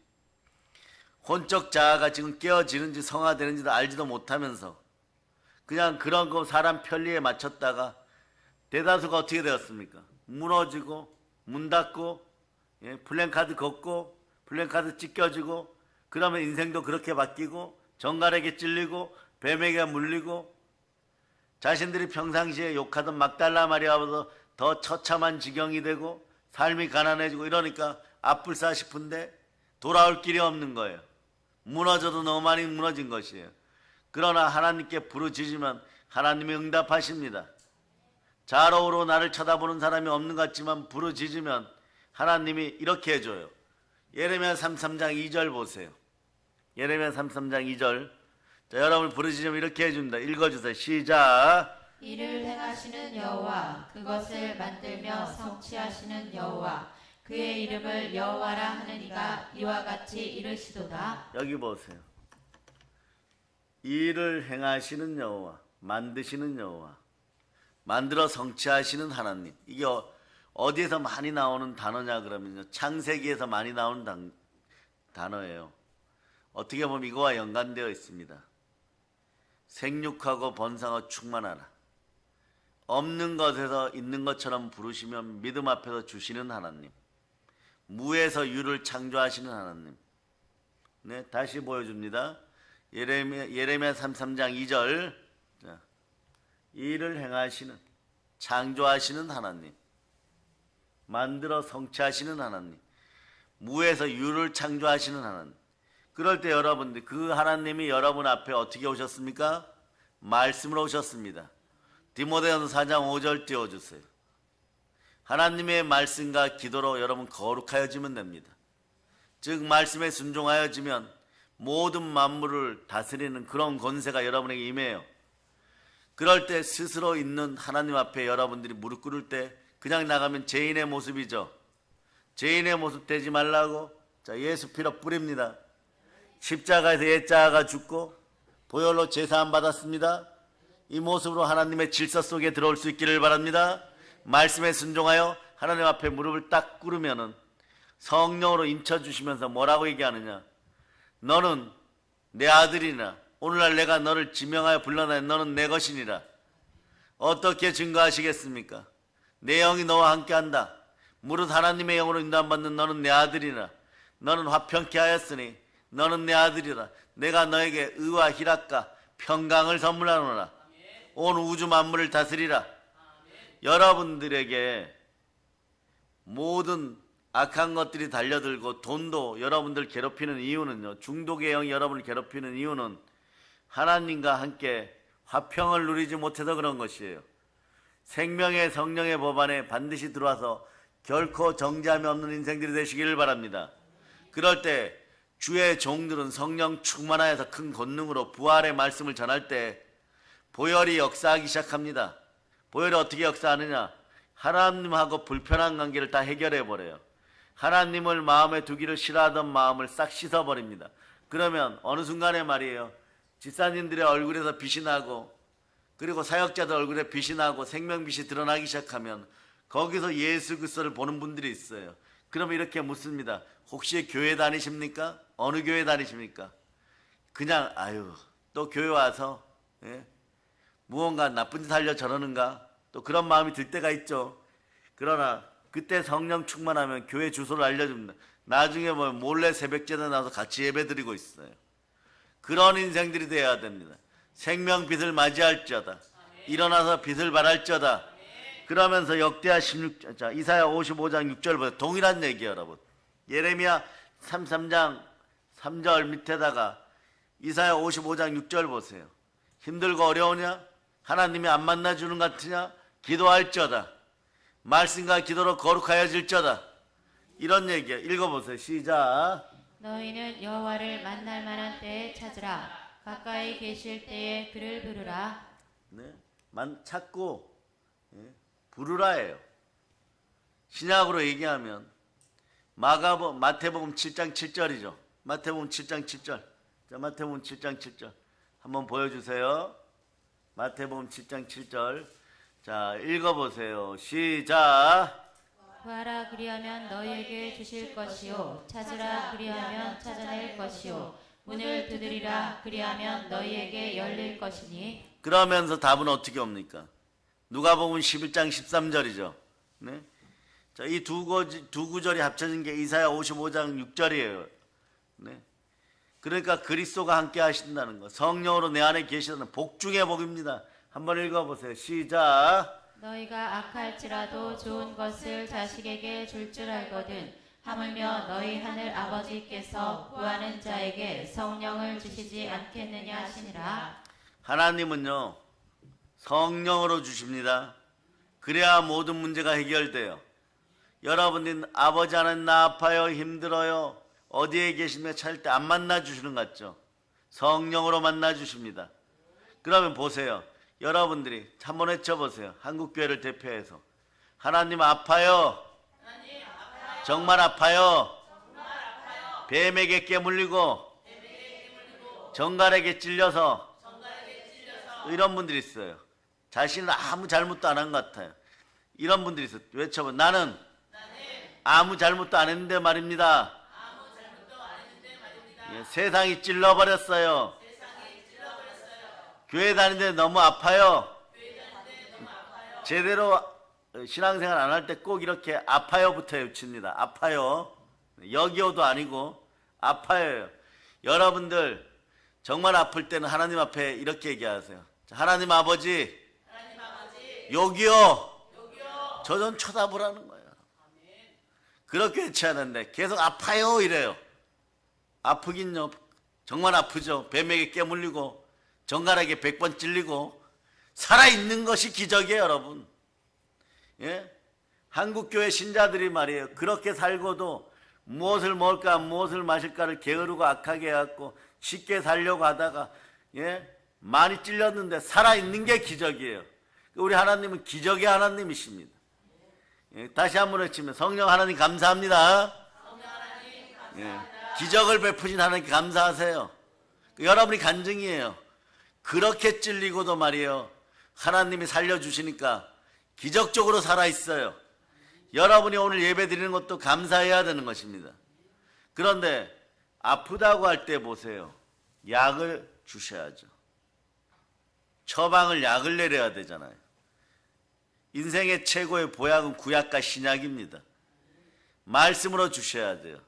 혼적 자아가 지금 깨어지는지 성화되는지도 알지도 못하면서 그냥 그런 거 사람 편리에 맞췄다가 대다수가 어떻게 되었습니까? 무너지고 문 닫고 플랜카드 걷고 플랜카드 찢겨지고, 그러면 인생도 그렇게 바뀌고 정갈에게 찔리고 뱀에게 물리고 자신들이 평상시에 욕하던 막달라 마리아보다 더 처참한 지경이 되고 삶이 가난해지고 이러니까 아플싸 싶은데 돌아올 길이 없는 거예요. 무너져도 너무 많이 무너진 것이에요. 그러나 하나님께 부르짖으면 하나님이 응답하십니다. 자로우로 나를 쳐다보는 사람이 없는 것 같지만 부르짖으면 하나님이 이렇게 해줘요. 예레미야 33장 2절 보세요. 예레미야 33장 2절. 자, 여러분 부르짖으면 이렇게 해줍니다. 읽어주세요. 시작. 이를 행하시는 여호와, 그것을 만들며 성취하시는 여호와, 그 그의 이름을 여호와라 하는 이가 이와 같이 이르시도다. 여기 보세요. 일을 행하시는 여호와, 만드시는 여호와, 만들어 성취하시는 하나님. 이게 어디에서 많이 나오는 단어냐 그러면요, 창세기에서 많이 나오는 단어예요. 어떻게 보면 이거와 연관되어 있습니다. 생육하고 번성하고 충만하라. 없는 것에서 있는 것처럼 부르시면 믿음 앞에서 주시는 하나님. 무에서 유를 창조하시는 하나님. 네, 다시 보여줍니다. 예레미야 33장 2절. 자, 일을 행하시는, 창조하시는 하나님, 만들어 성취하시는 하나님, 무에서 유를 창조하시는 하나님. 그럴 때 여러분들, 그 하나님이 여러분 앞에 어떻게 오셨습니까? 말씀으로 오셨습니다. 디모데전서 4장 5절 띄워주세요. 하나님의 말씀과 기도로 여러분 거룩하여지면 됩니다. 즉 말씀에 순종하여지면 모든 만물을 다스리는 그런 권세가 여러분에게 임해요. 그럴 때 스스로 있는 하나님 앞에 여러분들이 무릎 꿇을 때 그냥 나가면 죄인의 모습이죠. 죄인의 모습 되지 말라고 자 예수 피로 뿌립니다. 십자가에서 옛자가 죽고 보혈로 제사함 받았습니다. 이 모습으로 하나님의 질서 속에 들어올 수 있기를 바랍니다. 말씀에 순종하여 하나님 앞에 무릎을 딱 꿇으면은 성령으로 인쳐주시면서 뭐라고 얘기하느냐? 너는 내 아들이나 오늘날 내가 너를 지명하여 불러내 너는 내 것이니라. 어떻게 증거하시겠습니까? 내 영이 너와 함께한다. 무릇 하나님의 영으로 인도함받는 너는 내 아들이라. 너는 화평케 하였으니 너는 내 아들이라. 내가 너에게 의와 희락과 평강을 선물하노라. 온 우주 만물을 다스리라. 여러분들에게 모든 악한 것들이 달려들고 돈도 여러분들 괴롭히는 이유는요, 중독의 영이 여러분을 괴롭히는 이유는 하나님과 함께 화평을 누리지 못해서 그런 것이에요. 생명의 성령의 법안에 반드시 들어와서 결코 정죄함이 없는 인생들이 되시기를 바랍니다. 그럴 때 주의 종들은 성령 충만하여서 큰 권능으로 부활의 말씀을 전할 때 보혈이 역사하기 시작합니다. 보혈이 어떻게 역사하느냐? 하나님하고 불편한 관계를 다 해결해버려요. 하나님을 마음에 두기를 싫어하던 마음을 싹 씻어버립니다. 그러면 어느 순간에 말이에요, 집사님들의 얼굴에서 빛이 나고 그리고 사역자들 얼굴에 빛이 나고 생명빛이 드러나기 시작하면 거기서 예수 그리스도를 보는 분들이 있어요. 그러면 이렇게 묻습니다. 혹시 교회 다니십니까? 어느 교회 다니십니까? 그냥 또 교회 와서 무언가 나쁜 짓 하려 저러는가? 또 그런 마음이 들 때가 있죠. 그러나 그때 성령 충만하면 교회 주소를 알려줍니다. 나중에 보면 몰래 새벽제에 나와서 같이 예배드리고 있어요. 그런 인생들이 되어야 됩니다. 생명빛을 맞이할지어다. 일어나서 빛을 발할지어다. 그러면서 역대하 16장, 이사야 55장 6절보다 동일한 얘기예요, 여러분. 예레미야 33장 3절 밑에다가 이사야 55장 6절 보세요. 힘들고 어려우냐? 하나님이 안 만나주는 것 같으냐? 기도할지어다. 말씀과 기도로 거룩하여질지어다. 이런 얘기예요. 읽어보세요. 시작. 너희는 여호와를 만날 만한 때에 찾으라. 가까이 계실 때에 그를 부르라. 네, 찾고 부르라예요. 신약으로 얘기하면 마태복음 7장 7절이죠. 마태복음 7장 7절. 자, 마태복음 7장 7절 한번 보여주세요. 마태복음 7장 7절. 자, 읽어보세요. 시작. 구하라 그리하면 너희에게 주실 것이요, 찾으라 그리하면 찾아낼 것이요, 문을 두드리라 그리하면 너희에게 열릴 것이니. 그러면서 답은 어떻게 옵니까? 누가복음 11장 13절이죠. 네? 자, 이 두 구절이 합쳐진 게 이사야 55장 6절이에요. 네? 그러니까 그리스도가 함께 하신다는 거, 성령으로 내 안에 계시다는 복 중의 복입니다. 한번 읽어보세요. 시작. 너희가 악할지라도 좋은 것을 자식에게 줄 줄 알거든 하물며 너희 하늘 아버지께서 구하는 자에게 성령을 주시지 않겠느냐 하시니라. 하나님은요, 성령으로 주십니다. 그래야 모든 문제가 해결돼요. 여러분들 아버지 하나님 나 아파요, 힘들어요, 어디에 계시며 찾을 때 안 만나주시는 것 같죠? 성령으로 만나주십니다. 그러면 보세요. 여러분들이 한번 외쳐보세요. 한국교회를 대표해서 하나님 아파요. 정말 아파요. 뱀에게 깨물리고 정갈에게 찔려서 이런 분들이 있어요. 자신은 아무 잘못도 안 한 것 같아요. 이런 분들이 있어요. 외쳐봐. 나는 아무 잘못도 안 했는데 말입니다. 예, 세상이 찔러버렸어요. 교회 다니는데 너무 아파요. 제대로 신앙생활 안 할 때 꼭 이렇게 아파요부터 외칩니다. 아파요. 여기요도 아니고 아파요. 여러분들 정말 아플 때는 하나님 앞에 이렇게 얘기하세요. 하나님 아버지, 여기요. 저 좀 쳐다보라는 거예요. 그렇게 외쳐야 하는데 계속 아파요 이래요. 아프긴요. 정말 아프죠. 뱀에게 깨물리고 정갈에게 100번 찔리고 살아있는 것이 기적이에요, 여러분. 예? 한국교회 신자들이 말이에요. 그렇게 살고도 무엇을 먹을까 무엇을 마실까를 게으르고 악하게 해갖고 쉽게 살려고 하다가 예? 많이 찔렸는데 살아있는 게 기적이에요. 우리 하나님은 기적의 하나님이십니다. 예? 다시 한번 외치면 성령 하나님 감사합니다. 예? 기적을 베푸신 하나님께 감사하세요. 여러분이 간증이에요. 그렇게 찔리고도 말이에요. 하나님이 살려주시니까 기적적으로 살아있어요. 여러분이 오늘 예배 드리는 것도 감사해야 되는 것입니다. 그런데 아프다고 할 때 보세요. 약을 주셔야죠. 처방을 약을 내려야 되잖아요. 인생의 최고의 보약은 구약과 신약입니다. 말씀으로 주셔야 돼요.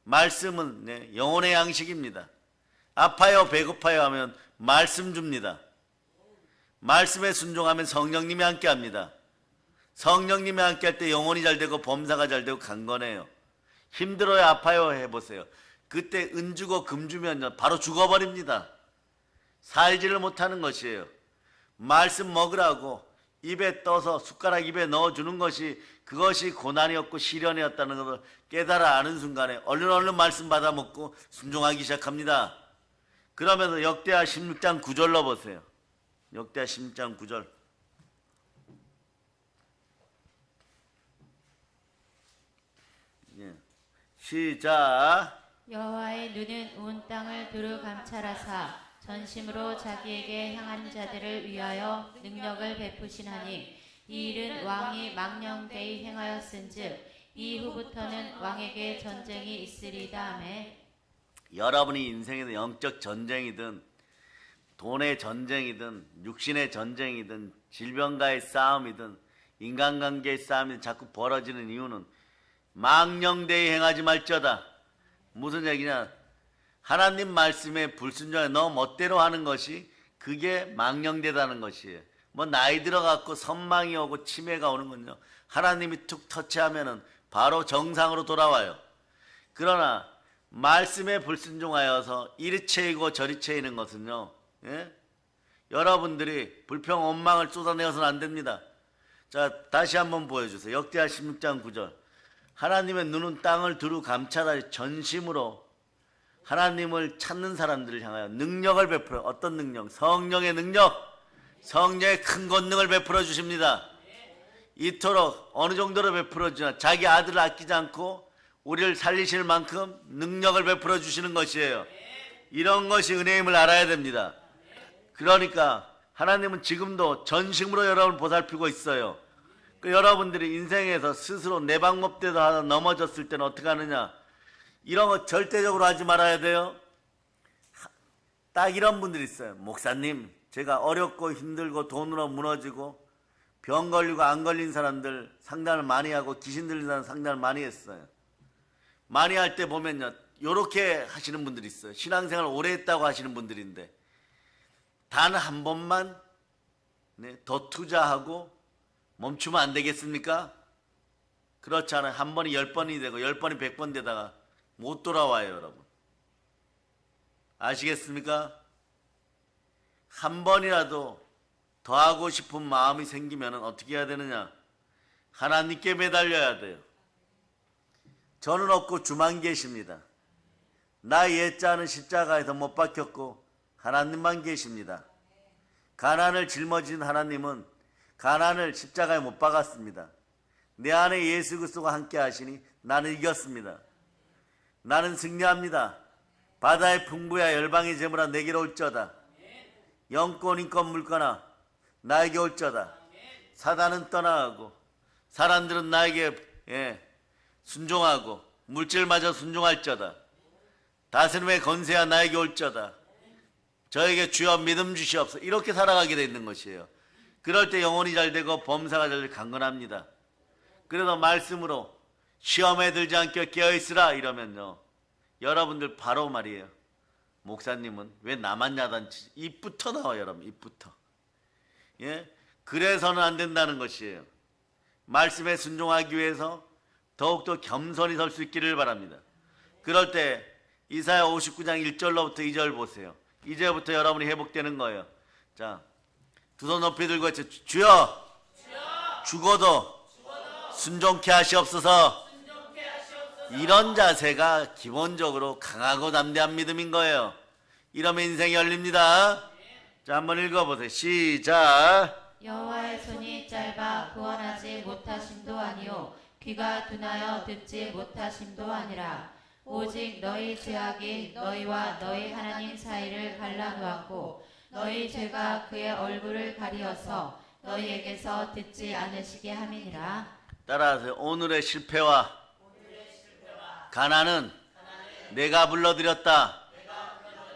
말씀은 영혼의 양식입니다. 아파요 배고파요 하면 말씀 줍니다. 말씀에 순종하면 성령님이 함께합니다. 성령님이 함께할 때 영혼이 잘 되고 범사가 잘 되고 강건해요. 힘들어요 아파요 해보세요. 그때 은 주고 금 주면 바로 죽어버립니다. 살지를 못하는 것이에요. 말씀 먹으라고 입에 떠서 숟가락 입에 넣어주는 것이 그것이 고난이었고 시련이었다는 것을 깨달아 아는 순간에 얼른 말씀 받아 먹고 순종하기 시작합니다. 그러면서 역대하 16장 9절로 보세요. 역대하 16장 9절. 예. 시작. 여호와의 눈은 온 땅을 두루 감찰하사 전심으로 자기에게 향한 자들을 위하여 능력을 베푸시나니 이 일은 왕이 망령되이 행하였은즉 이후부터는 왕에게 전쟁이 있으리다 하매. 여러분이 인생에서 영적 전쟁이든 돈의 전쟁이든 육신의 전쟁이든 질병과의 싸움이든 인간관계의 싸움이 자꾸 벌어지는 이유는 망령되이 행하지 말지어다. 무슨 얘기냐? 하나님 말씀에 불순종해 너 멋대로 하는 것이 그게 망령되다는 것이에요. 뭐 나이 들어갖고 선망이 오고 치매가 오는군요. 하나님이 툭 터치하면은 바로 정상으로 돌아와요. 그러나 말씀에 불순종하여서 이리 채이고 저리 채이는 것은요. 예? 여러분들이 불평 원망을 쏟아내어서는 안 됩니다. 자, 다시 한번 보여주세요. 역대하 16장 9절. 하나님의 눈은 땅을 두루 감찰하여 전심으로 하나님을 찾는 사람들을 향하여 능력을 베풀어. 어떤 능력? 성령의 능력. 성령의 큰 권능을 베풀어 주십니다. 이토록 어느 정도로 베풀어 주나 자기 아들을 아끼지 않고 우리를 살리실 만큼 능력을 베풀어 주시는 것이에요. 이런 것이 은혜임을 알아야 됩니다. 그러니까 하나님은 지금도 전심으로 여러분을 보살피고 있어요. 여러분들이 인생에서 스스로 내 방법대로 하다 넘어졌을 때는 어떻게 하느냐? 이런 거 절대적으로 하지 말아야 돼요. 딱 이런 분들이 있어요. 목사님, 제가 어렵고 힘들고 돈으로 무너지고 병 걸리고 안 걸린 사람들 상담을 많이 하고 귀신 들린 사람 상담을 많이 했어요. 많이 할 때 보면요, 요렇게 하시는 분들이 있어요. 신앙생활 오래 했다고 하시는 분들인데 단 한 번만 더 투자하고 멈추면 안 되겠습니까? 그렇잖아요. 한 번이 10번이 되고 10번이 100번 되다가 못 돌아와요, 여러분. 아시겠습니까? 한 번이라도 더 하고 싶은 마음이 생기면 어떻게 해야 되느냐? 하나님께 매달려야 돼요. 저는 없고 주만 계십니다. 나 옛자는 십자가에서 못 박혔고 하나님만 계십니다. 가난을 짊어진 하나님은 가난을 십자가에 못 박았습니다. 내 안에 예수 그리스도가 함께 하시니 나는 이겼습니다. 나는 승리합니다. 바다의 풍부야 열방의 재물아 내게로 올지어다. 영권 인권 물거나 나에게 올지어다. 사단은 떠나가고 사람들은 나에게 순종하고 물질마저 순종할지어다. 다스림의 건세야 나에게 올지어다. 저에게 주여 믿음 주시옵소서. 이렇게 살아가게 돼 있는 것이에요. 그럴 때 영혼이 잘 되고 범사가 잘 강건합니다. 그래서 말씀으로 시험에 들지 않게 깨어있으라 이러면요, 여러분들 바로 말이에요. 목사님은 왜 나만 야단치지? 입부터 나와요. 여러분 입부터. 그래서는 안 된다는 것이에요. 말씀에 순종하기 위해서 더욱더 겸손히 설 수 있기를 바랍니다. 그럴 때 이사야 59장 1절로부터 2절 보세요. 이제부터 여러분이 회복되는 거예요. 자, 두 손 높이 들고 했죠. 주여, 죽어도 순종케 하시옵소서. 이런 자세가 기본적으로 강하고 담대한 믿음인 거예요. 이러면 인생이 열립니다. 자, 한번 읽어보세요. 시작. 여호와의 손이 짧아 구원하지 못하심도 아니요 귀가 둔하여 듣지 못하심도 아니라 오직 너희 죄악이 너희와 너희 하나님 사이를 갈라놓았고 너희 죄가 그의 얼굴을 가리어서 너희에게서 듣지 않으시게 함이니라. 따라하세요. 오늘의 실패와 가난은 내가 불러드렸다.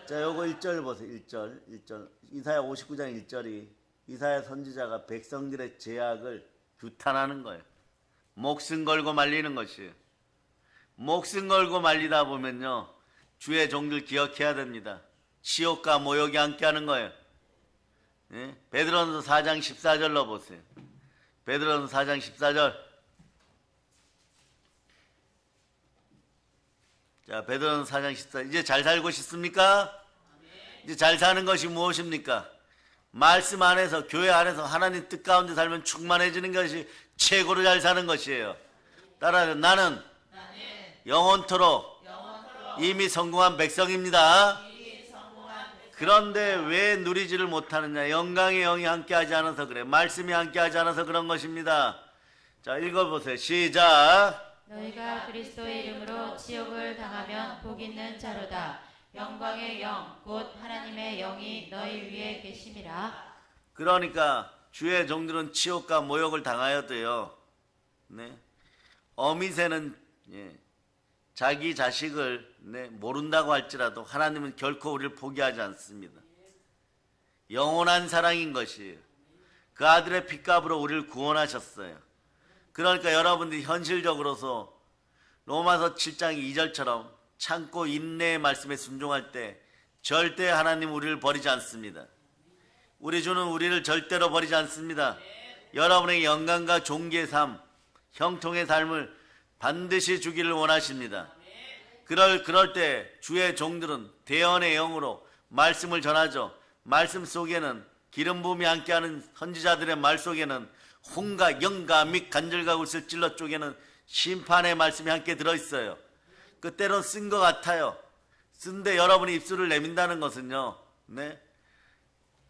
자, 요거 1절 보세요. 1절. 이사야 59장 1절이 이사야 선지자가 백성들의 죄악을 규탄하는 거예요. 목숨 걸고 말리는 것이에요. 목숨 걸고 말리다 보면요, 주의 종들 기억해야 됩니다. 치욕과 모욕이 함께하는 거예요. 베드로전서 4장 14절로 보세요. 베드로전서 4장 14절. 자, 베드로전서 4장 14절. 이제 잘 살고 싶습니까? 이제 잘 사는 것이 무엇입니까? 말씀 안에서, 교회 안에서 하나님 뜻 가운데 살면 충만해지는 것이 최고로 잘 사는 것이에요. 따라서 나는 영원토록 이미 성공한 백성입니다. 그런데 왜 누리지를 못하느냐? 영광의 영이 함께하지 않아서 그래. 말씀이 함께하지 않아서 그런 것입니다. 자, 읽어보세요. 시작. 너희가 그리스도의 이름으로 치욕을 당하면 복 있는 자로다. 영광의 영 곧 하나님의 영이 너희 위에 계심이라. 그러니까 주의 종들은 치욕과 모욕을 당하여도요, 어미새는 자기 자식을 모른다고 할지라도 하나님은 결코 우리를 포기하지 않습니다. 영원한 사랑인 것이에요. 그 아들의 핏값으로 우리를 구원하셨어요. 그러니까 여러분들이 현실적으로서 로마서 7장 2절처럼 참고 인내의 말씀에 순종할 때 절대 하나님 우리를 버리지 않습니다. 우리 주는 우리를 절대로 버리지 않습니다. 여러분의 영광과 존귀의 삶, 형통의 삶을 반드시 주기를 원하십니다. 그럴 때 주의 종들은 대언의 영으로 말씀을 전하죠. 말씀 속에는 기름 부음이 함께하는 선지자들의 말 속에는 혼과 영과 및 간절과 굴슬 찔러 쪽에는 심판의 말씀이 함께 들어있어요. 그때는 쓴 것 같아요. 쓴데 여러분이 입술을 내민다는 것은요,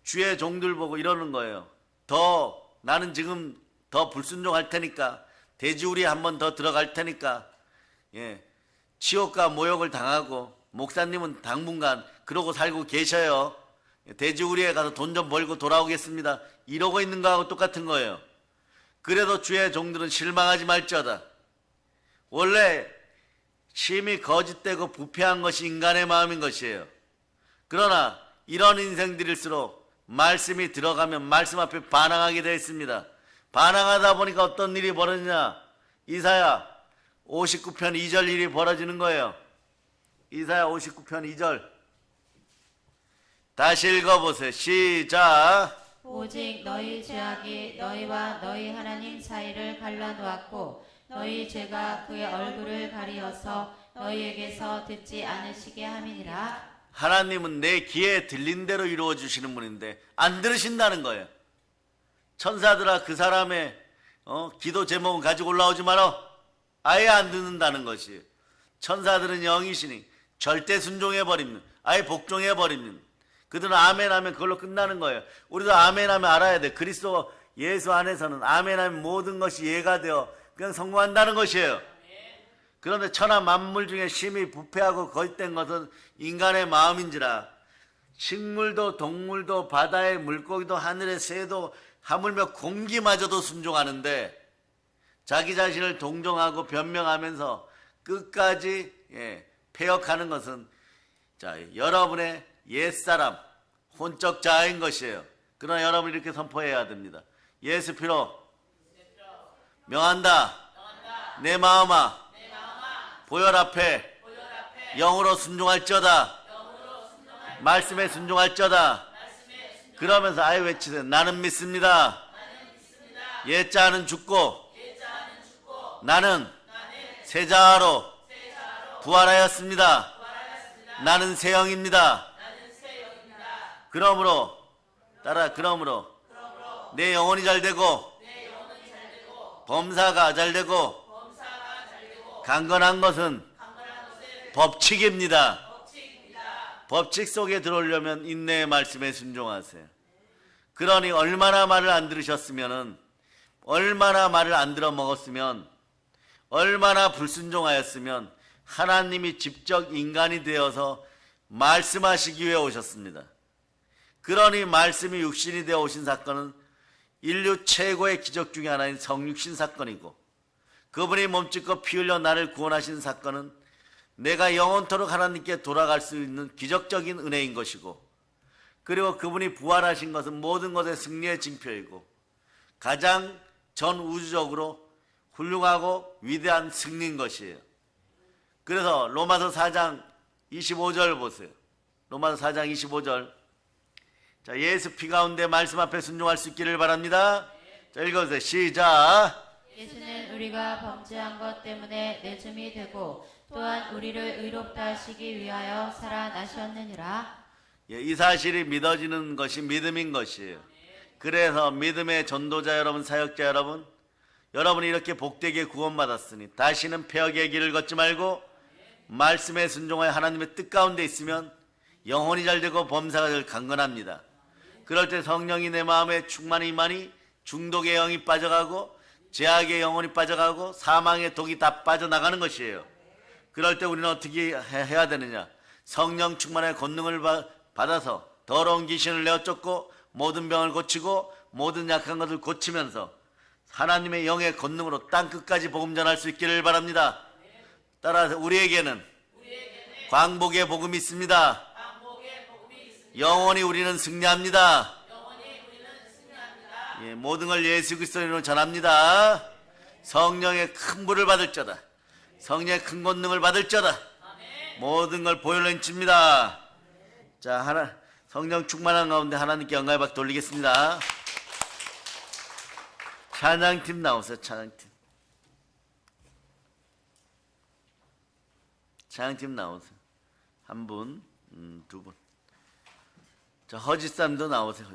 주의 종들 보고 이러는 거예요. 나는 지금 더 불순종할 테니까, 돼지우리 한 번 더 들어갈 테니까, 치욕과 모욕을 당하고, 목사님은 당분간 그러고 살고 계셔요. 돼지우리에 가서 돈 좀 벌고 돌아오겠습니다. 이러고 있는 거하고 똑같은 거예요. 그래도 주의 종들은 실망하지 말지어다. 원래 심히 거짓되고 부패한 것이 인간의 마음인 것이에요. 그러나 이런 인생들일수록 말씀이 들어가면 말씀 앞에 반항하게 되어 있습니다. 반항하다 보니까 어떤 일이 벌어지냐? 이사야 59편 2절 일이 벌어지는 거예요. 이사야 59편 2절 다시 읽어보세요. 시작. 오직 너희 죄악이 너희와 너희 하나님 사이를 갈라놓았고 너희 죄가 그의 얼굴을 가리어서 너희에게서 듣지 않으시게 함이니라. 하나님은 내 귀에 들린 대로 이루어 주시는 분인데 안 들으신다는 거예요. 천사들아 그 사람의 기도 제목은 가지고 올라오지 마라. 아예 안 듣는다는 것이. 천사들은 영이시니 절대 순종해버리면, 아예 복종해버리면 그들은 아멘 하면 그걸로 끝나는 거예요. 우리도 아멘 하면 알아야 돼. 그리스도 예수 안에서는 아멘 하면 모든 것이 예가 되어 그냥 성공한다는 것이에요. 그런데 천하 만물 중에 심히 부패하고 거짓된 것은 인간의 마음인지라 식물도 동물도 바다의 물고기도 하늘의 새도 하물며 공기마저도 순종하는데 자기 자신을 동정하고 변명하면서 끝까지 폐역하는 것은 여러분의 옛사람 혼적 자아인 것이에요. 그러나 여러분이 이렇게 선포해야 됩니다. 예수 피로 명한다. 내 마음아 보혈 앞에 영으로 순종할지어다. 말씀에 순종할지어다. 그러면서 아예 외치세요. 나는 믿습니다. 옛자는 죽고 나는 새자아로 부활하였습니다. 나는 새 영입니다. 그러므로 내 영혼이 잘되고 범사가 잘되고 강건한 것은 법칙입니다. 법칙 속에 들어오려면 인내의 말씀에 순종하세요. 그러니 얼마나 말을 안 들으셨으면, 얼마나 말을 안 들어 먹었으면, 얼마나 불순종하였으면 하나님이 직접 인간이 되어서 말씀하시기 위해 오셨습니다. 그러니 말씀이 육신이 되어 오신 사건은 인류 최고의 기적 중에 하나인 성육신 사건이고, 그분이 몸짓고 피 흘려 나를 구원하신 사건은 내가 영원토록 하나님께 돌아갈 수 있는 기적적인 은혜인 것이고, 그리고 그분이 부활하신 것은 모든 것의 승리의 징표이고 가장 전 우주적으로 훌륭하고 위대한 승리인 것이에요. 그래서 로마서 4장 25절 보세요. 로마서 4장 25절. 자, 예수 피 가운데 말씀 앞에 순종할 수 있기를 바랍니다. 자, 읽어주세요. 시작. 예수는 우리가 범죄한 것 때문에 내줌이 되고 또한 우리를 의롭다 하시기 위하여 살아나셨느니라. 이 사실이 믿어지는 것이 믿음인 것이에요. 그래서 믿음의 전도자 여러분, 사역자 여러분, 여러분이 이렇게 복되게 구원받았으니 다시는 폐역의 길을 걷지 말고 말씀에 순종하여 하나님의 뜻 가운데 있으면 영혼이 잘되고 범사가 될 강건합니다. 그럴 때 성령이 내 마음에 충만히 임하니 중독의 영이 빠져가고 죄악의 영혼이 빠져가고 사망의 독이 다 빠져나가는 것이에요. 그럴 때 우리는 어떻게 해야 되느냐? 성령 충만의 권능을 받아서 더러운 귀신을 내어 쫓고 모든 병을 고치고 모든 약한 것을 고치면서 하나님의 영의 권능으로 땅끝까지 복음 전할 수 있기를 바랍니다. 따라서 우리에게는 광복의 복음이 있습니다. 영원히 우리는 승리합니다. 모든 걸 예수 그리스도로 전합니다. 성령의 큰 불을 받을 자다. 성령의 큰 권능을 받을 자다. 모든 걸 보혈로 인칩니다. 자, 성령 충만한 가운데 하나님께 영광의 박수 돌리겠습니다. 찬양팀 나오세요. 찬양팀. 찬양팀 나오세요. 한 분, 두 분. 자, 허지쌈도 나오세요.